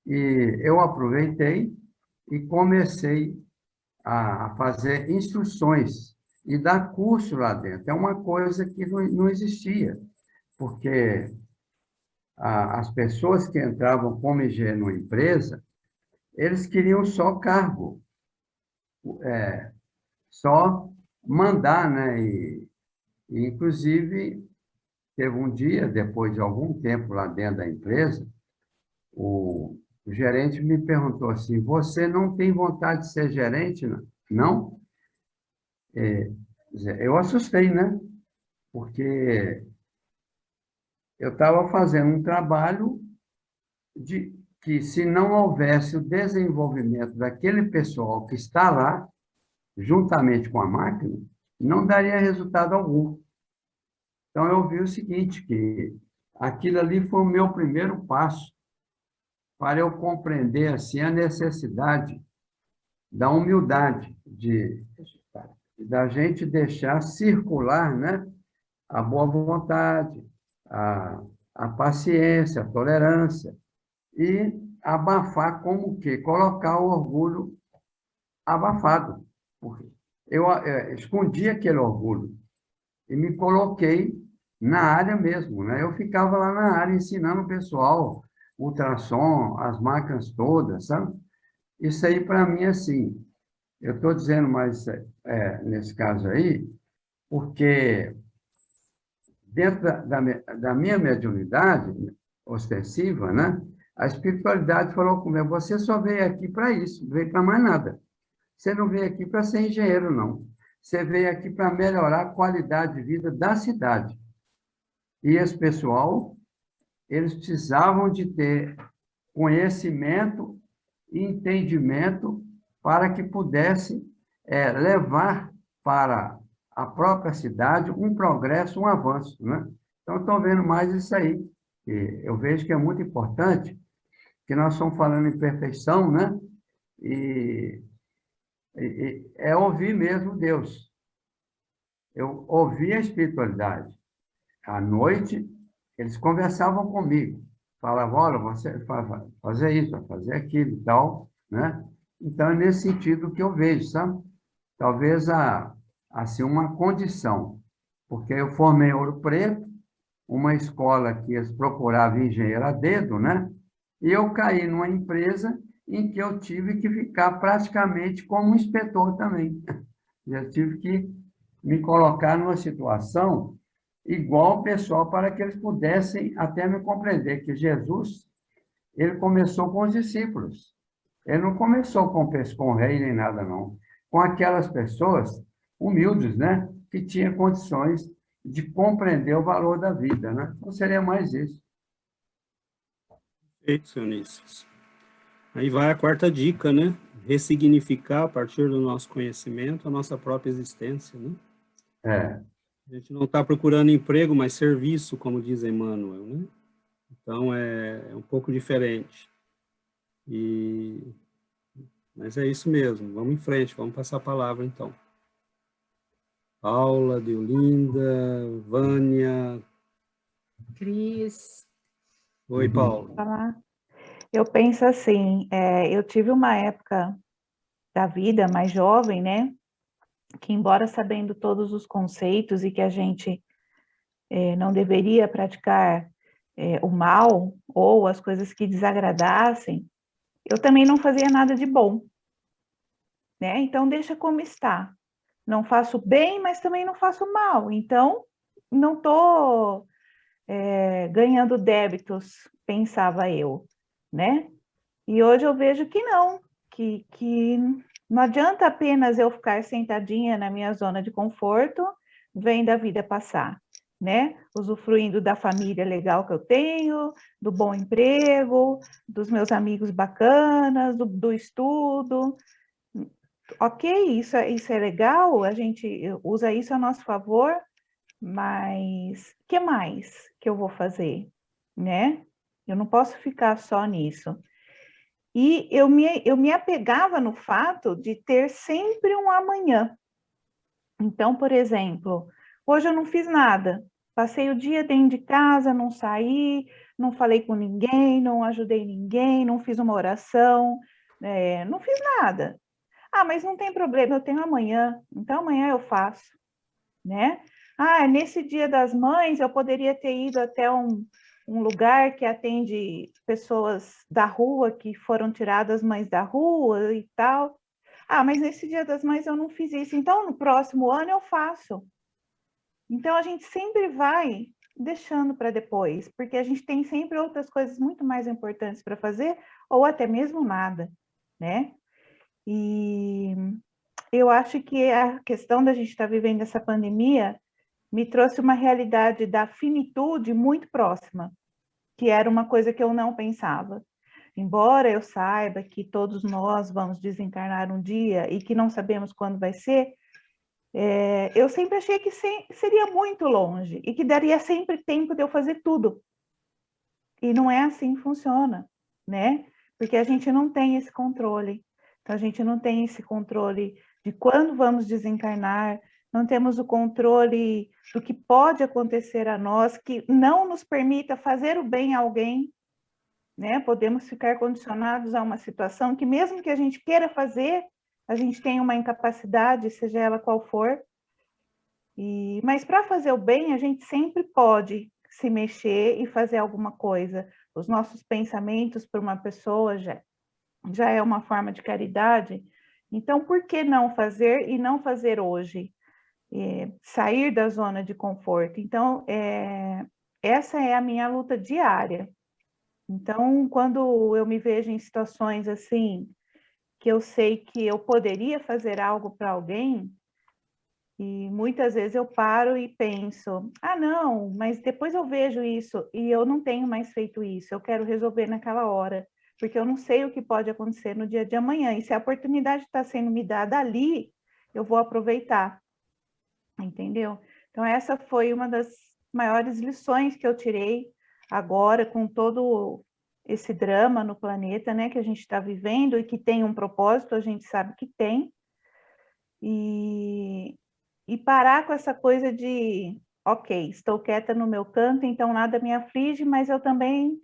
E eu aproveitei e comecei a fazer instruções e dar curso lá dentro. É uma coisa que não existia, porque as pessoas que entravam como engenheiro numa empresa, eles queriam só cargo, só mandar, né? E, inclusive, teve um dia, depois de algum tempo lá dentro da empresa, o gerente me perguntou assim, você não tem vontade de ser gerente, não? Eu assustei, né? porque eu estava fazendo um trabalho de que, se não houvesse o desenvolvimento daquele pessoal que está lá, juntamente com a máquina, não daria resultado algum. Então, eu vi o seguinte, que aquilo ali foi o meu primeiro passo para eu compreender assim, a necessidade da humildade, da gente deixar circular, né, a boa vontade, a paciência, a tolerância, e abafar como o quê? Colocar o orgulho abafado. Porque eu escondi aquele orgulho e me coloquei na área mesmo, né? Eu ficava lá na área ensinando o pessoal ultrassom, as máquinas todas, sabe? Isso aí, para mim, assim, eu estou dizendo mais nesse caso aí, porque dentro da minha mediunidade ostensiva, né? A espiritualidade falou comigo: você só veio aqui para isso, não veio para mais nada. Você não veio aqui para ser engenheiro, não. Você veio aqui para melhorar a qualidade de vida da cidade. E esse pessoal, eles precisavam de ter conhecimento e entendimento para que pudesse levar para a própria cidade um progresso, um avanço, né? Então, estou vendo mais isso aí. E eu vejo que é muito importante, que nós estamos falando em perfeição, né? E é ouvir mesmo Deus. Eu ouvi a espiritualidade. À noite, eles conversavam comigo. Falavam: olha, você vai fazer isso, vai fazer aquilo e tal, né? Então, é nesse sentido que eu vejo, sabe? Talvez assim, uma condição, porque eu formei em Ouro Preto, uma escola que eles procuravam engenheiro a dedo, né? E eu caí numa empresa em que eu tive que ficar praticamente como um inspetor também. Eu tive que me colocar numa situação igual ao pessoal, para que eles pudessem até me compreender que Jesus, ele começou com os discípulos. Ele não começou com o rei nem nada, não. Com aquelas pessoas humildes, né? Que tinham condições de compreender o valor da vida, né? Então, seria mais isso. Perfeito, senhor Nícias. Aí vai a quarta dica, né? Ressignificar, a partir do nosso conhecimento, a nossa própria existência, né? A gente não está procurando emprego, mas serviço, como diz Emmanuel, né? Então, é um pouco diferente. Mas é isso mesmo. Vamos em frente, vamos passar a palavra, então. Paula, Deolinda, Vânia. Cris. Oi, Paula. Eu penso assim, eu tive uma época da vida mais jovem, né? Que, embora sabendo todos os conceitos e que a gente não deveria praticar o mal ou as coisas que desagradassem, eu também não fazia nada de bom, né? Então, deixa como está. Não faço bem, mas também não faço mal. Então, não estou ganhando débitos, pensava eu, né? E hoje eu vejo que não, que não adianta apenas eu ficar sentadinha na minha zona de conforto, vendo a vida passar, né? Usufruindo da família legal que eu tenho, do bom emprego, dos meus amigos bacanas, do estudo. Ok, isso é legal, a gente usa isso a nosso favor, mas o que mais que eu vou fazer, né? Eu não posso ficar só nisso. E eu me apegava no fato de ter sempre um amanhã. Então, por exemplo, hoje eu não fiz nada. Passei o dia dentro de casa, não saí, não falei com ninguém, não ajudei ninguém, não fiz uma oração, não fiz nada. Ah, mas não tem problema, eu tenho amanhã, então amanhã eu faço, né? Ah, nesse Dia das Mães eu poderia ter ido até um lugar que atende pessoas da rua que foram tiradas mães da rua e tal. Ah, mas nesse Dia das Mães eu não fiz isso, então no próximo ano eu faço. Então a gente sempre vai deixando para depois, porque a gente tem sempre outras coisas muito mais importantes para fazer, ou até mesmo nada, né? E eu acho que a questão da gente estar vivendo essa pandemia me trouxe uma realidade da finitude muito próxima, que era uma coisa que eu não pensava. Embora eu saiba que todos nós vamos desencarnar um dia e que não sabemos quando vai ser, eu sempre achei que seria muito longe e que daria sempre tempo de eu fazer tudo. E não é assim que funciona, né? Porque a gente não tem esse controle. Então, a gente não tem esse controle de quando vamos desencarnar, não temos o controle do que pode acontecer a nós, que não nos permita fazer o bem a alguém, né? Podemos ficar condicionados a uma situação que, mesmo que a gente queira fazer, a gente tem uma incapacidade, seja ela qual for. Mas para fazer o bem, a gente sempre pode se mexer e fazer alguma coisa. Os nossos pensamentos para uma pessoa já é uma forma de caridade. Então, por que não fazer e não fazer hoje? Sair da zona de conforto. Então, essa é a minha luta diária. Então, quando eu me vejo em situações assim, que eu sei que eu poderia fazer algo para alguém, e muitas vezes eu paro e penso, não, mas depois eu vejo isso e eu não tenho mais feito isso, eu quero resolver naquela hora, porque eu não sei o que pode acontecer no dia de amanhã, e se a oportunidade está sendo me dada ali, eu vou aproveitar, entendeu? Então essa foi uma das maiores lições que eu tirei agora com todo esse drama no planeta, né, que a gente está vivendo e que tem um propósito, a gente sabe que tem, e parar com essa coisa de, ok, estou quieta no meu canto, então nada me aflige, mas eu também,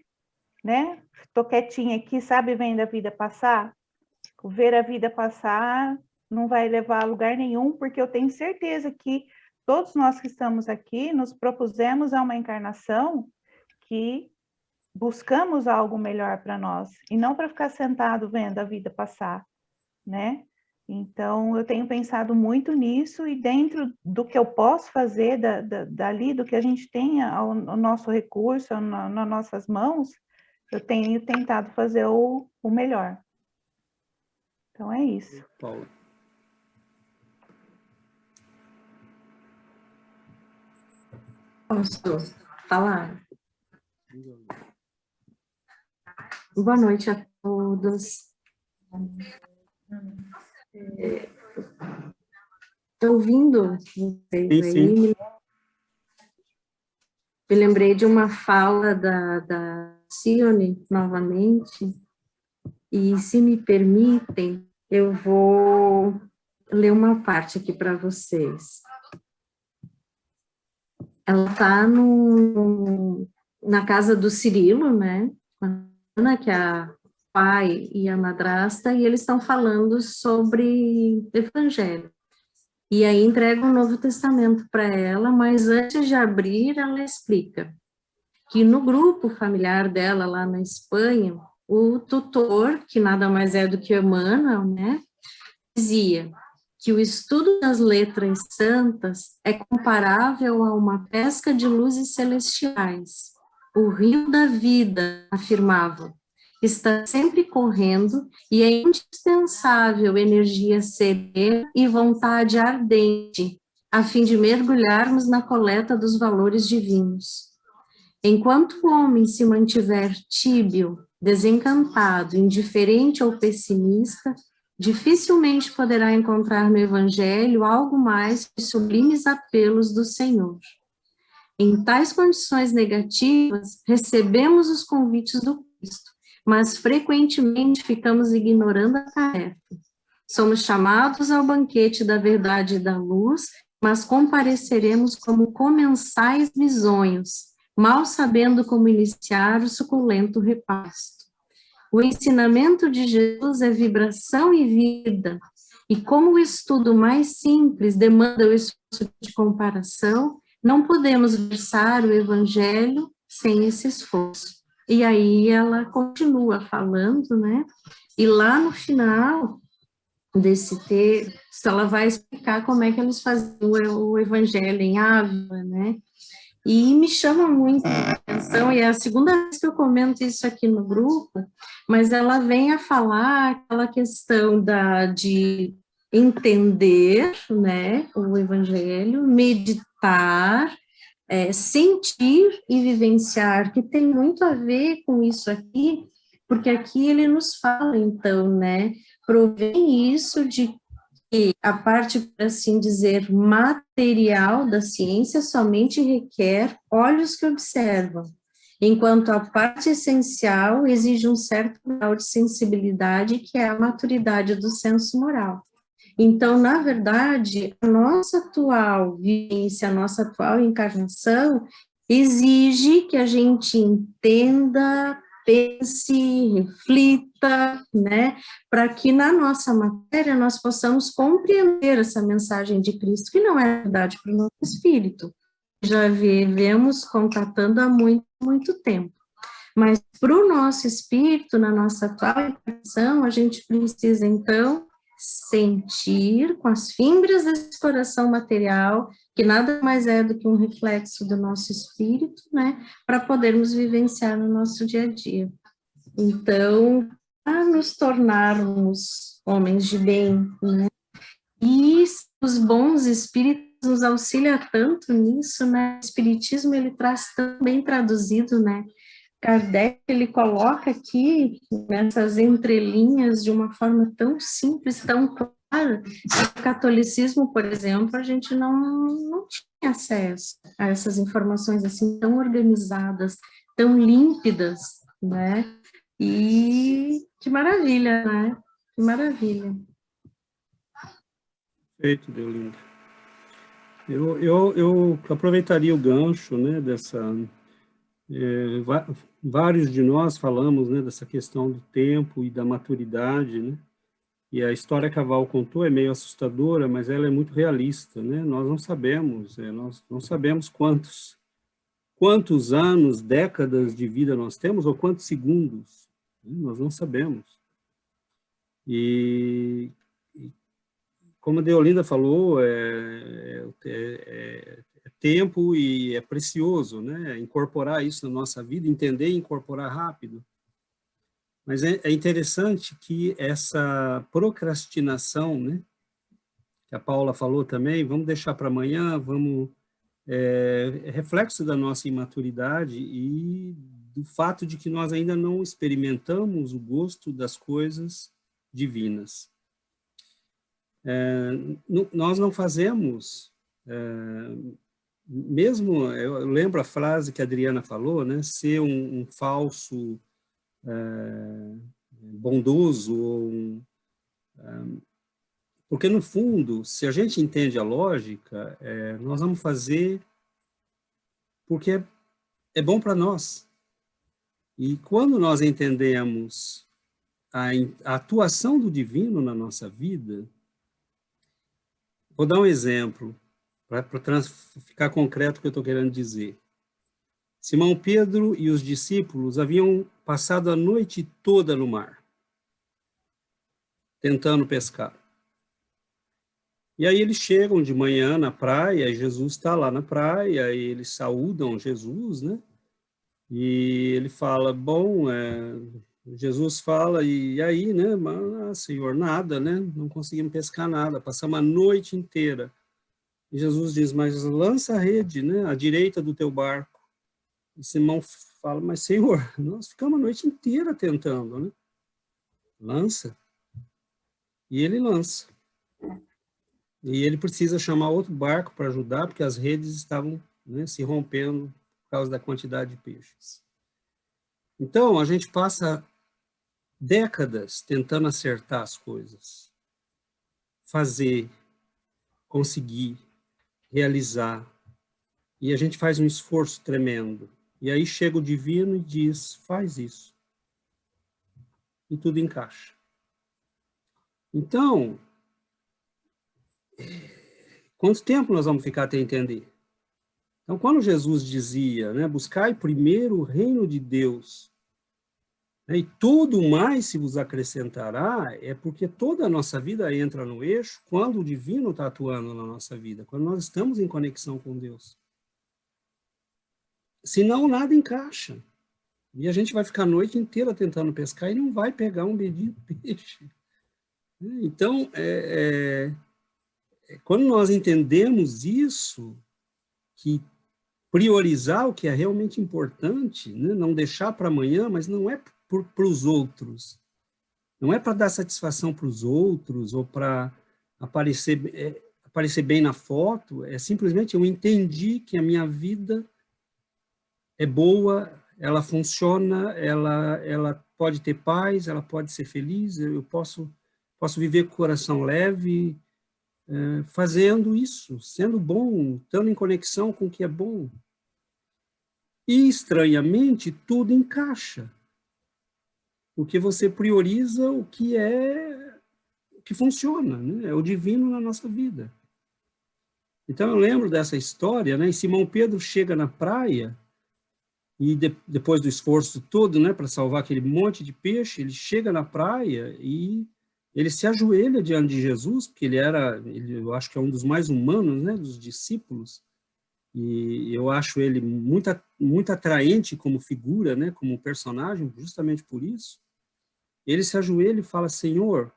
né, estou quietinha aqui, sabe, vendo a vida passar? Ver a vida passar não vai levar a lugar nenhum, porque eu tenho certeza que todos nós que estamos aqui nos propusemos a uma encarnação que buscamos algo melhor para nós, e não para ficar sentado vendo a vida passar, né? Então, eu tenho pensado muito nisso e dentro do que eu posso fazer dali, do que a gente tem ao nosso recurso, nas nossas mãos, eu tenho tentado fazer o melhor. Então, é isso. Paulo. Posso falar? Boa noite a todos. Estou ouvindo vocês aí. Me lembrei de uma fala da Cione, novamente, e se me permitem, eu vou ler uma parte aqui para vocês. Ela está na casa do Cirilo, né, Ana, que é a pai e a madrasta, e eles estão falando sobre evangelho. E aí entrega o Novo Testamento para ela, mas antes de abrir, ela explica que no grupo familiar dela, lá na Espanha, o tutor, que nada mais é do que Emmanuel, né, dizia que o estudo das letras santas é comparável a uma pesca de luzes celestiais. O rio da vida, afirmava, está sempre correndo e é indispensável energia serena e vontade ardente, a fim de mergulharmos na coleta dos valores divinos. Enquanto o homem se mantiver tíbio, desencantado, indiferente ou pessimista, dificilmente poderá encontrar no Evangelho algo mais que sublimes apelos do Senhor. Em tais condições negativas, recebemos os convites do Cristo, mas frequentemente ficamos ignorando a tarefa. Somos chamados ao banquete da verdade e da luz, mas compareceremos como comensais bisonhos, mal sabendo como iniciar o suculento repasto. O ensinamento de Jesus é vibração e vida, e como o estudo mais simples demanda o esforço de comparação, não podemos versar o Evangelho sem esse esforço. E aí ela continua falando, né? E lá no final desse texto, ela vai explicar como é que eles faziam o Evangelho em Ávila, né? E me chama muito a atenção, e é a segunda vez que eu comento isso aqui no grupo, mas ela vem a falar aquela questão de entender, né, o Evangelho, meditar, sentir e vivenciar, que tem muito a ver com isso aqui, porque aqui ele nos fala, então, né, provém isso de que a parte, por assim dizer, material da ciência somente requer olhos que observam, enquanto a parte essencial exige um certo grau de sensibilidade, que é a maturidade do senso moral. Então, na verdade, a nossa atual vivência, a nossa atual encarnação exige que a gente entenda, pense, reflita, né, para que na nossa matéria nós possamos compreender essa mensagem de Cristo, que não é verdade para o nosso espírito. Já vivemos contatando há muito, muito tempo. Mas para o nosso espírito, na nossa atual encarnação, a gente precisa, então, sentir com as fibras desse coração material, que nada mais é do que um reflexo do nosso espírito, né, para podermos vivenciar no nosso dia a dia. Então, para nos tornarmos homens de bem, né, e os bons espíritos nos auxiliam tanto nisso, né, o espiritismo ele traz tão bem traduzido, né, Kardec, ele coloca aqui, nessas entrelinhas, de uma forma tão simples, tão clara, que o catolicismo, por exemplo, a gente não tinha acesso a essas informações assim, tão organizadas, tão límpidas, né? E que maravilha, né? Que maravilha. Perfeito, Deolinda. Eu aproveitaria o gancho, né, dessa... vários de nós falamos, né, dessa questão do tempo e da maturidade, né? E a história que a Val contou é meio assustadora, mas ela é muito realista, né? Nós não sabemos quantos anos, décadas de vida nós temos, ou quantos segundos, né? Nós não sabemos. E como a Deolinda falou, é tempo e é precioso, né? Incorporar isso na nossa vida, entender e incorporar rápido. Mas é interessante que essa procrastinação, né? Que a Paula falou também, vamos deixar para amanhã, é reflexo da nossa imaturidade e do fato de que nós ainda não experimentamos o gosto das coisas divinas. Nós não fazemos... mesmo, eu lembro a frase que a Adriana falou, né, ser um falso bondoso, porque no fundo, se a gente entende a lógica, nós vamos fazer porque é bom para nós. E quando nós entendemos a atuação do divino na nossa vida, vou dar um exemplo, para ficar concreto o que eu estou querendo dizer. Simão Pedro e os discípulos haviam passado a noite toda no mar, tentando pescar. E aí eles chegam de manhã na praia, e Jesus está lá na praia, e eles saúdam Jesus, né? E ele fala, Jesus fala, e aí, né? Senhor, nada, né? Não conseguimos pescar nada, passamos a noite inteira. E Jesus diz, mas lança a rede, né, à direita do teu barco. E Simão fala, mas Senhor, nós ficamos a noite inteira tentando, né? Lança. E ele lança. E ele precisa chamar outro barco para ajudar, porque as redes estavam, né, se rompendo por causa da quantidade de peixes. Então, a gente passa décadas tentando acertar as coisas. Fazer, conseguir, realizar, e a gente faz um esforço tremendo, e aí chega o divino e diz, faz isso, e tudo encaixa. Então, quanto tempo nós vamos ficar até entender? Então, quando Jesus dizia, né, buscai primeiro o reino de Deus, né, e tudo mais se vos acrescentará, é porque toda a nossa vida entra no eixo quando o divino está atuando na nossa vida, quando nós estamos em conexão com Deus. Senão, nada encaixa. E a gente vai ficar a noite inteira tentando pescar e não vai pegar um bendito peixe. Então, quando nós entendemos isso, que priorizar o que é realmente importante, né? Não deixar para amanhã, mas não é para os outros, não é para dar satisfação para os outros ou para aparecer bem na foto, é simplesmente eu entendi que a minha vida é boa, ela funciona, ela pode ter paz, ela pode ser feliz, eu posso viver com o coração leve, fazendo isso, sendo bom, estando em conexão com o que é bom. E, estranhamente, tudo encaixa, porque você prioriza o que funciona, né? É o divino na nossa vida. Então, eu lembro dessa história, né? E Simão Pedro chega na praia, e depois do esforço todo, né, para salvar aquele monte de peixe, ele chega na praia e ele se ajoelha diante de Jesus, porque eu acho que é um dos mais humanos, né, dos discípulos, e eu acho ele muito atraente como figura, né, como personagem, justamente por isso. Ele se ajoelha e fala: Senhor,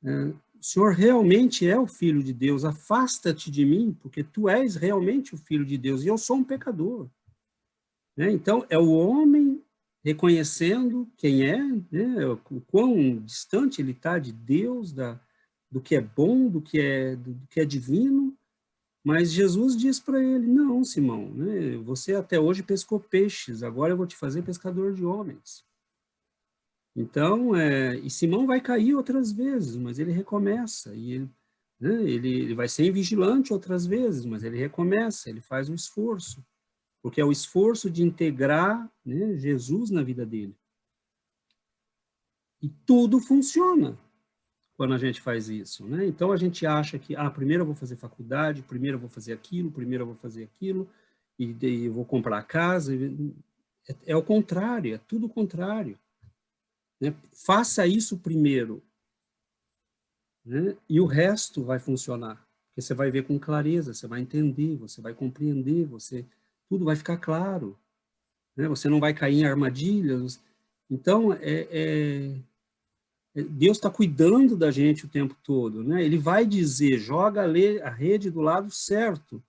o Senhor realmente é o Filho de Deus, afasta-te de mim, porque tu és realmente o Filho de Deus, e eu sou um pecador. Então, é o homem reconhecendo quem é, né, o quão distante ele está de Deus, do que é bom, do que é divino, mas Jesus diz para ele: não, Simão, né, você até hoje pescou peixes, agora eu vou te fazer pescador de homens. Então, e Simão vai cair outras vezes, mas ele recomeça, e ele vai ser vigilante outras vezes, mas ele recomeça, ele faz um esforço, porque é o esforço de integrar, né, Jesus na vida dele. E tudo funciona quando a gente faz isso, né? Então a gente acha que, primeiro eu vou fazer faculdade, primeiro eu vou fazer aquilo, e eu vou comprar a casa. É o contrário, é tudo o contrário, né? Faça isso primeiro, né? E o resto vai funcionar, porque você vai ver com clareza, você vai entender, você vai compreender, tudo vai ficar claro, né? Você não vai cair em armadilhas. Então, Deus está cuidando da gente o tempo todo, né? Ele vai dizer: joga a rede do lado certo,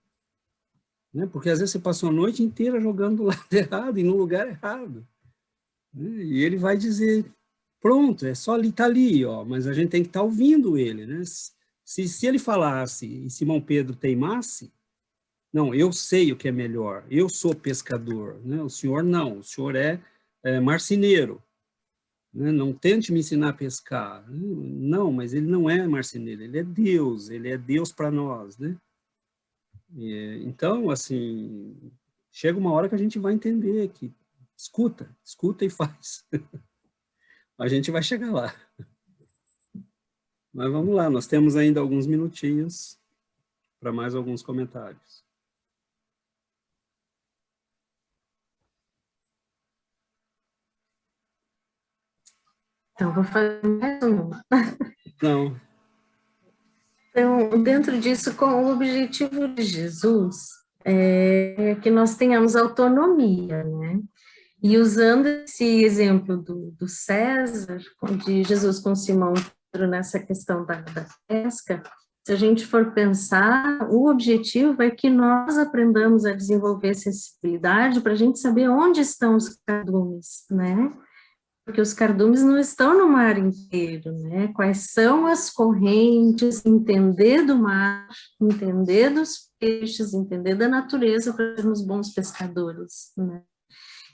né? Porque às vezes você passou a noite inteira jogando do lado errado e no lugar errado, né? E ele vai dizer: pronto, é só ali, tá ali, ó. Mas a gente tem que estar ouvindo ele, né? Se ele falasse e Simão Pedro teimasse: não, eu sei o que é melhor, eu sou pescador, né? O senhor não, o senhor é marceneiro, né? Não tente me ensinar a pescar. Não, mas ele não é marceneiro, ele é Deus para nós, né? Então, assim, chega uma hora que a gente vai entender que escuta e faz. A gente vai chegar lá. Mas vamos lá, nós temos ainda alguns minutinhos para mais alguns comentários. Então, vou fazer mais uma. Não. Então, dentro disso, com o objetivo de Jesus, é que nós tenhamos autonomia, né? E usando esse exemplo do César, de Jesus com Simão Pedro nessa questão da pesca, se a gente for pensar, o objetivo é que nós aprendamos a desenvolver sensibilidade para a gente saber onde estão os cardumes, né? Porque os cardumes não estão no mar inteiro, né? Quais são as correntes, entender do mar, entender dos peixes, entender da natureza para sermos bons pescadores, né?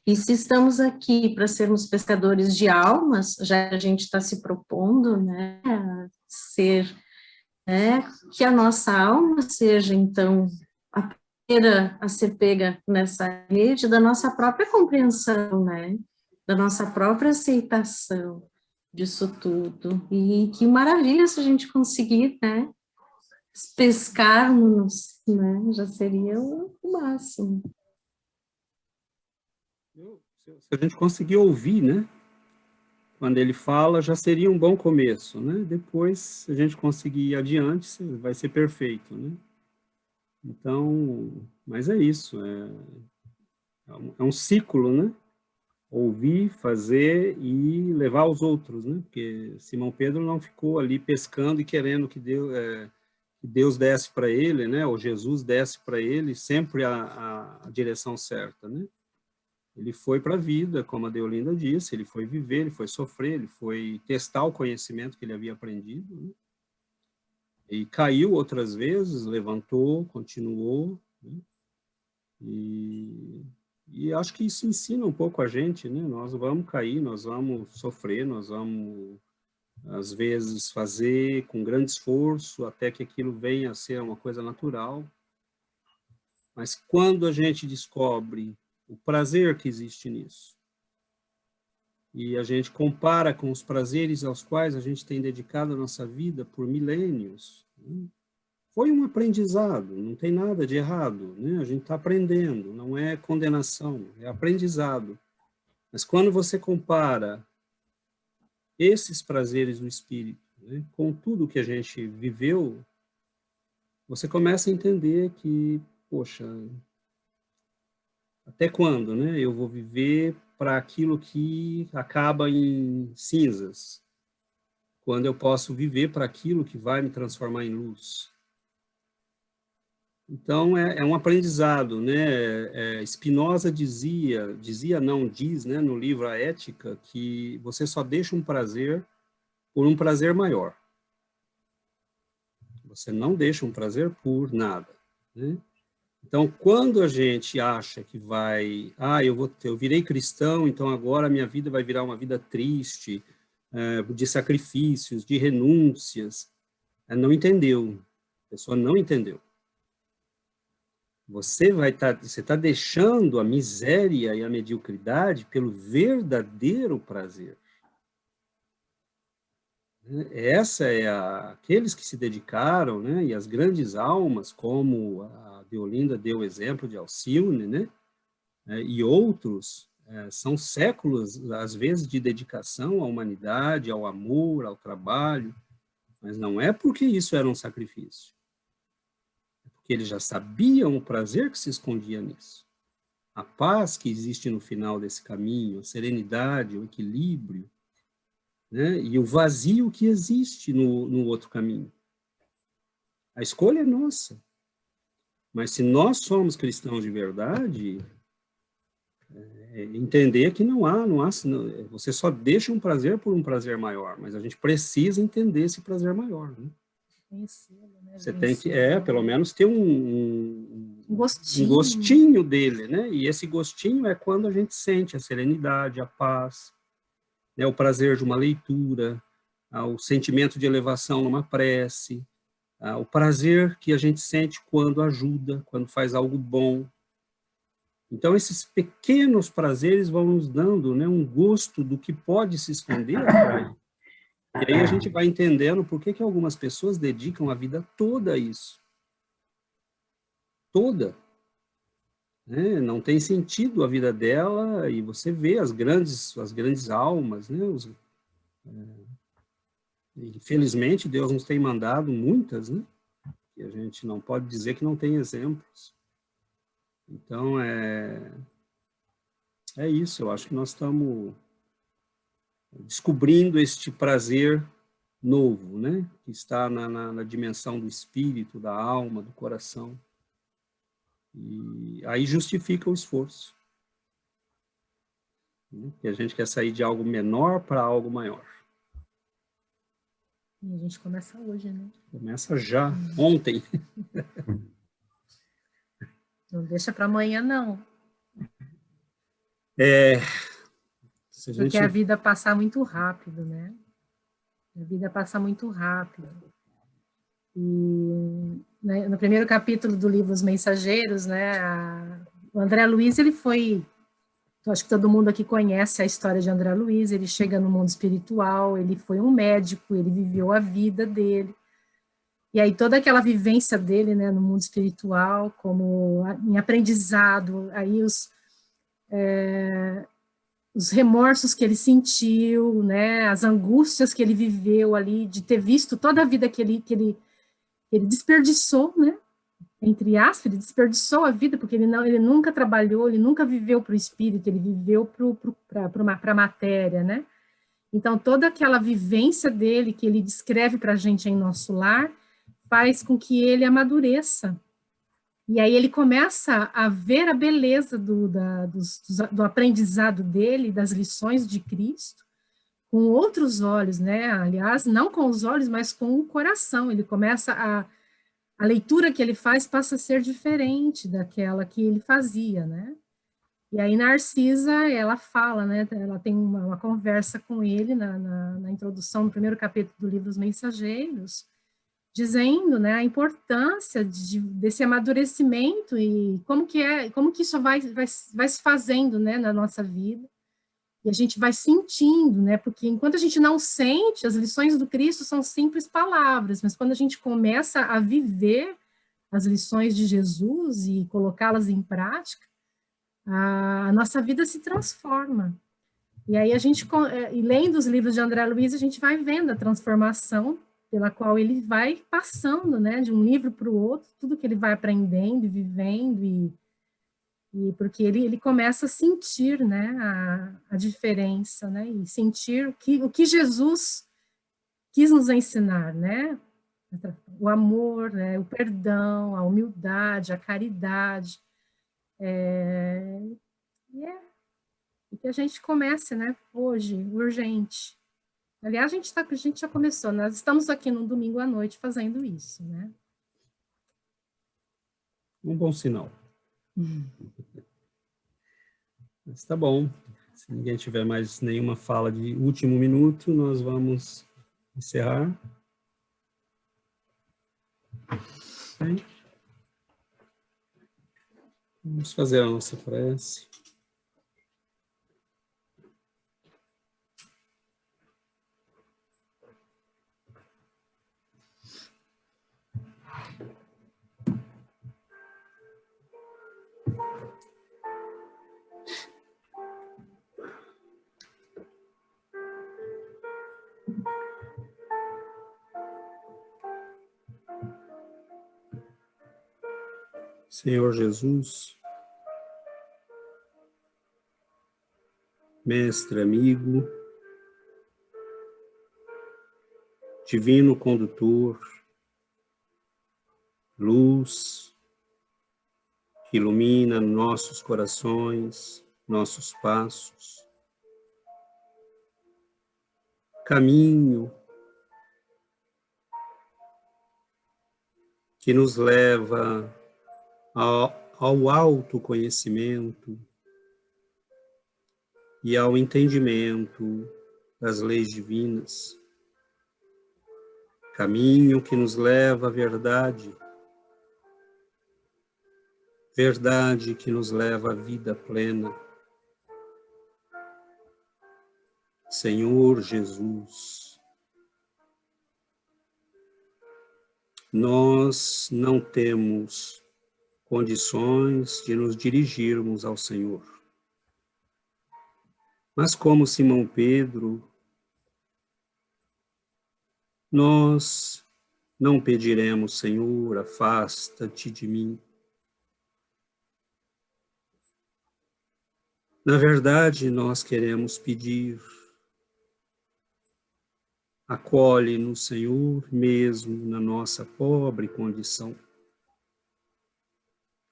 E se estamos aqui para sermos pescadores de almas, já a gente está se propondo, né, a ser, né, que a nossa alma seja, então, a primeira a ser pega nessa rede da nossa própria compreensão, né, da nossa própria aceitação disso tudo. E que maravilha se a gente conseguir, né, pescarmos, né, já seria o máximo. Se a gente conseguir ouvir, né, quando ele fala, já seria um bom começo, né? Depois, se a gente conseguir ir adiante, vai ser perfeito, né? Então, mas é isso, é um ciclo, né? ouvir, fazer e levar aos outros, né? Porque Simão Pedro não ficou ali pescando e querendo que Deus desse para ele, né? Ou Jesus desse para ele sempre a direção certa, né? Ele foi para a vida, como a Deolinda disse, ele foi viver, ele foi sofrer, ele foi testar o conhecimento que ele havia aprendido, né? E caiu outras vezes, levantou, continuou, né? E acho que isso ensina um pouco a gente, né? Nós vamos cair, nós vamos sofrer, nós vamos, às vezes, fazer com grande esforço até que aquilo venha a ser uma coisa natural. Mas quando a gente descobre o prazer que existe nisso, e a gente compara com os prazeres aos quais a gente tem dedicado a nossa vida por milênios, né? Foi um aprendizado, não tem nada de errado, né? A gente está aprendendo, não é condenação, é aprendizado. Mas quando você compara esses prazeres do espírito, né, com tudo que a gente viveu, você começa a entender que, poxa, até quando, né? Eu vou viver para aquilo que acaba em cinzas, quando eu posso viver para aquilo que vai me transformar em luz. Então, é um aprendizado, né? Spinoza diz, né, no livro A Ética, que você só deixa um prazer por um prazer maior. Você não deixa um prazer por nada, né? Então, quando a gente acha que eu virei cristão, então agora a minha vida vai virar uma vida triste, de sacrifícios, de renúncias, não entendeu. A pessoa não entendeu. Você está deixando a miséria e a mediocridade pelo verdadeiro prazer. Aqueles que se dedicaram, né, e as grandes almas, como a Deolinda deu o exemplo de Alcione, né, e outros, são séculos, às vezes, de dedicação à humanidade, ao amor, ao trabalho, mas não é porque isso era um sacrifício. Porque eles já sabiam o prazer que se escondia nisso. A paz que existe no final desse caminho, a serenidade, o equilíbrio, né? E o vazio que existe no outro caminho. A escolha é nossa. Mas se nós somos cristãos de verdade, entender que não há, você só deixa um prazer por um prazer maior, mas a gente precisa entender esse prazer maior, né? Né? Você tem que, pelo menos, ter um gostinho dele, né? E esse gostinho é quando a gente sente a serenidade, a paz, né? O prazer de uma leitura, o sentimento de elevação numa prece, o prazer que a gente sente quando ajuda, quando faz algo bom. Então, esses pequenos prazeres vão nos dando, né, um gosto do que pode se esconder atrás. E aí a gente vai entendendo por que algumas pessoas dedicam a vida toda a isso. Toda. Né? Não tem sentido a vida dela, e você vê as grandes almas, né? Infelizmente, Deus nos tem mandado muitas, né? E a gente não pode dizer que não tem exemplos. Então, é isso. Eu acho que nós estamos descobrindo este prazer novo, né? Que está na dimensão do espírito, da alma, do coração. E aí justifica o esforço. Que a gente quer sair de algo menor para algo maior. E a gente começa hoje, né? Começa já, ontem. Não deixa para amanhã, não. Porque a vida passa muito rápido, né? A vida passa muito rápido. E no primeiro capítulo do livro Os Mensageiros, né, o André Luiz, ele foi... Acho que todo mundo aqui conhece a história de André Luiz. Ele chega no mundo espiritual, ele foi um médico, ele viveu a vida dele. E aí toda aquela vivência dele, né, no mundo espiritual, como em aprendizado, aí os remorsos que ele sentiu, né, as angústias que ele viveu ali, de ter visto toda a vida que ele desperdiçou, né, entre aspas, ele desperdiçou a vida, porque ele nunca trabalhou, ele nunca viveu para o espírito, ele viveu para a matéria, né? Então, toda aquela vivência dele, que ele descreve para a gente em Nosso Lar, faz com que ele amadureça. E aí ele começa a ver a beleza do aprendizado dele, das lições de Cristo, com outros olhos, né? Aliás, não com os olhos, mas com o coração. Ele começa a leitura que ele faz passa a ser diferente daquela que ele fazia, né? E aí Narcisa, ela fala, né? Ela tem uma conversa com ele na introdução, no primeiro capítulo do livro Os Mensageiros, dizendo, né, a importância desse amadurecimento e como que isso vai se fazendo, né, na nossa vida. E a gente vai sentindo, né? Porque enquanto a gente não sente, as lições do Cristo são simples palavras, mas quando a gente começa a viver as lições de Jesus e colocá-las em prática, a nossa vida se transforma. E aí a gente, e lendo os livros de André Luiz, a gente vai vendo a transformação pela qual ele vai passando, né, de um livro para o outro, tudo que ele vai aprendendo e vivendo, e porque ele começa a sentir, né, a diferença, né, e sentir o que Jesus quis nos ensinar, né, o amor, né, o perdão, a humildade, a caridade, e que a gente comece, né, hoje, urgente. Aliás, a gente já começou, nós estamos aqui no domingo à noite fazendo isso, né. Um bom sinal. Mas tá bom. Se ninguém tiver mais nenhuma fala de último minuto, nós vamos encerrar. Okay. Vamos fazer a nossa prece. Senhor Jesus, mestre amigo, divino condutor, luz que ilumina nossos corações, nossos passos, caminho que nos leva ao autoconhecimento e ao entendimento das leis divinas, caminho que nos leva à verdade, verdade que nos leva à vida plena. Senhor Jesus, nós não temos condições de nos dirigirmos ao Senhor. Mas como Simão Pedro, nós não pediremos, Senhor, afasta-te de mim. Na verdade, nós queremos pedir, acolhe-nos, Senhor, mesmo na nossa pobre condição.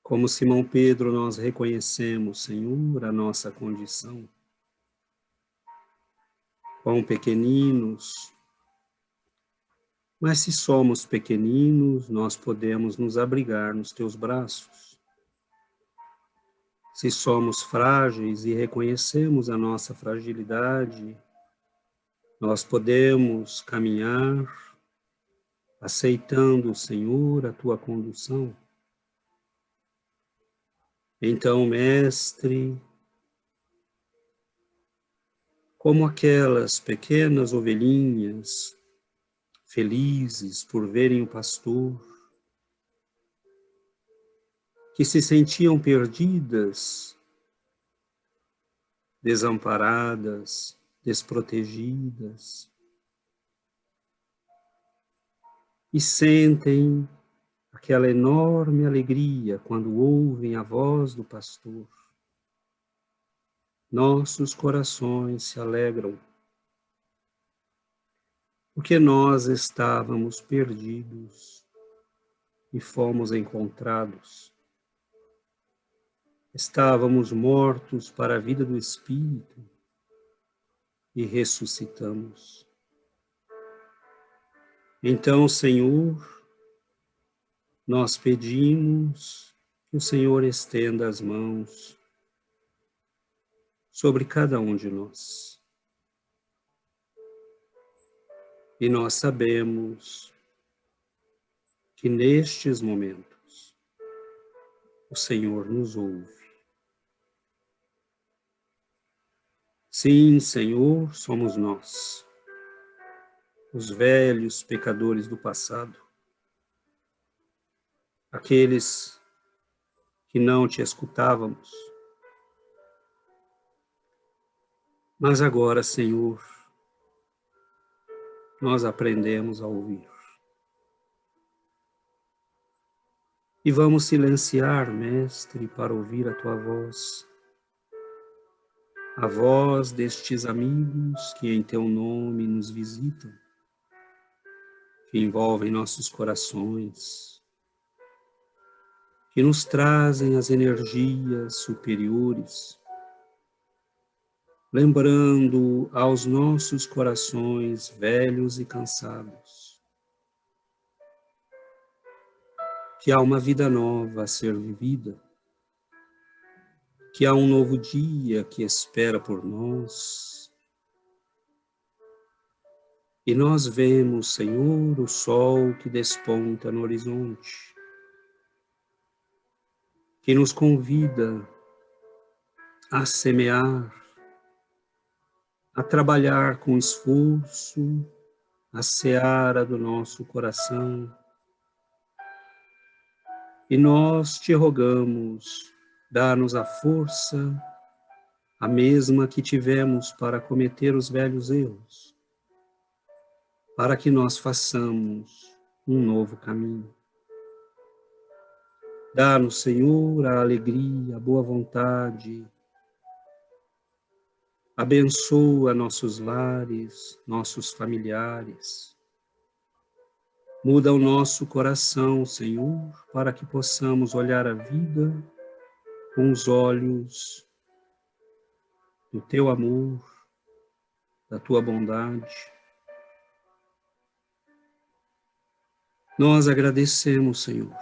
Como Simão Pedro, nós reconhecemos, Senhor, a nossa condição. Quão pequeninos, mas se somos pequeninos, nós podemos nos abrigar nos teus braços. Se somos frágeis e reconhecemos a nossa fragilidade, nós podemos caminhar aceitando, Senhor, a tua condução. Então, Mestre, como aquelas pequenas ovelhinhas, felizes por verem o pastor, que se sentiam perdidas, desamparadas, desprotegidas, e sentem aquela enorme alegria quando ouvem a voz do pastor. Nossos corações se alegram, porque nós estávamos perdidos e fomos encontrados. Estávamos mortos para a vida do Espírito e ressuscitamos. Então, Senhor, nós pedimos que o Senhor estenda as mãos sobre cada um de nós. E nós sabemos que nestes momentos o Senhor nos ouve. Sim, Senhor, somos nós, os velhos pecadores do passado, aqueles que não te escutávamos. Mas agora, Senhor, nós aprendemos a ouvir. E vamos silenciar, Mestre, para ouvir a Tua voz. A voz destes amigos que em Teu nome nos visitam, que envolvem nossos corações, que nos trazem as energias superiores, lembrando aos nossos corações velhos e cansados que há uma vida nova a ser vivida, que há um novo dia que espera por nós. E nós vemos, Senhor, o sol que desponta no horizonte, que nos convida a semear, a trabalhar com esforço a seara do nosso coração. E nós te rogamos, dá-nos a força, a mesma que tivemos para cometer os velhos erros, para que nós façamos um novo caminho. Dá-nos, Senhor, a alegria, a boa vontade. Abençoa nossos lares, nossos familiares. Muda o nosso coração, Senhor, para que possamos olhar a vida com os olhos do Teu amor, da Tua bondade. Nós agradecemos, Senhor.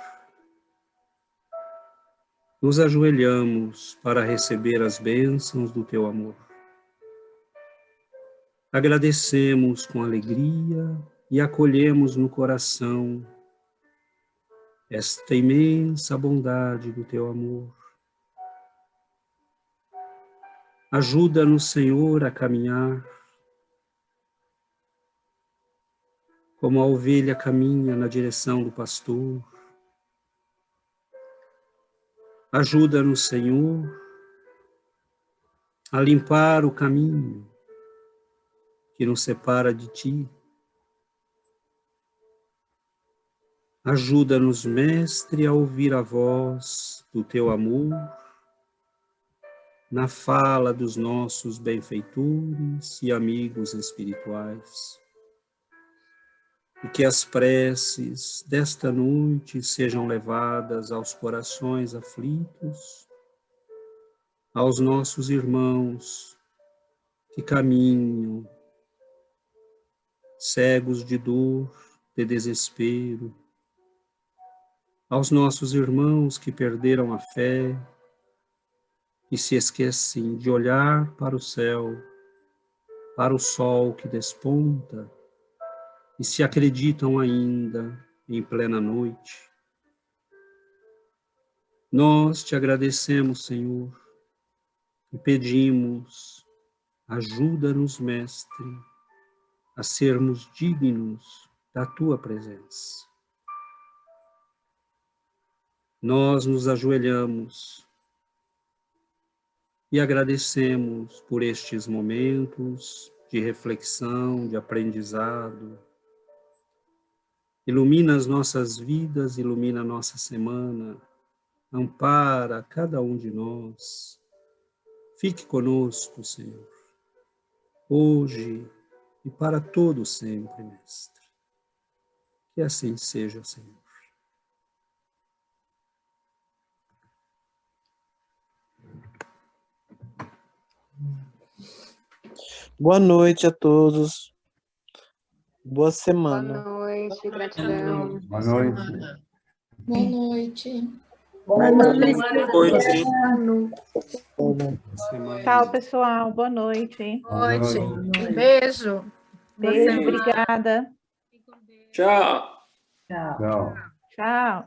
Nos ajoelhamos para receber as bênçãos do Teu amor. Agradecemos com alegria e acolhemos no coração esta imensa bondade do Teu amor. Ajuda-nos, Senhor, a caminhar como a ovelha caminha na direção do pastor. Ajuda-nos, Senhor, a limpar o caminho que nos separa de Ti. Ajuda-nos, Mestre, a ouvir a voz do Teu amor na fala dos nossos benfeitores e amigos espirituais. E que as preces desta noite sejam levadas aos corações aflitos, aos nossos irmãos que caminham cegos de dor, de desespero, aos nossos irmãos que perderam a fé e se esquecem de olhar para o céu, para o sol que desponta e se acreditam ainda em plena noite. Nós te agradecemos, Senhor, e pedimos, ajuda-nos, Mestre, a sermos dignos da Tua presença. Nós nos ajoelhamos e agradecemos por estes momentos de reflexão, de aprendizado, Ilumina as nossas vidas, ilumina a nossa semana, ampara cada um de nós. Fique conosco, Senhor, hoje e para todo sempre, Mestre. Que assim seja, Senhor. Boa noite a todos. Boa semana. Boa noite, gratidão. Boa noite. Boa noite. Boa noite. Tchau, pessoal. Boa noite. Boa noite. Boa noite. Um beijo. Boa Beijo, semana. obrigada. Tchau. Tchau. Tchau.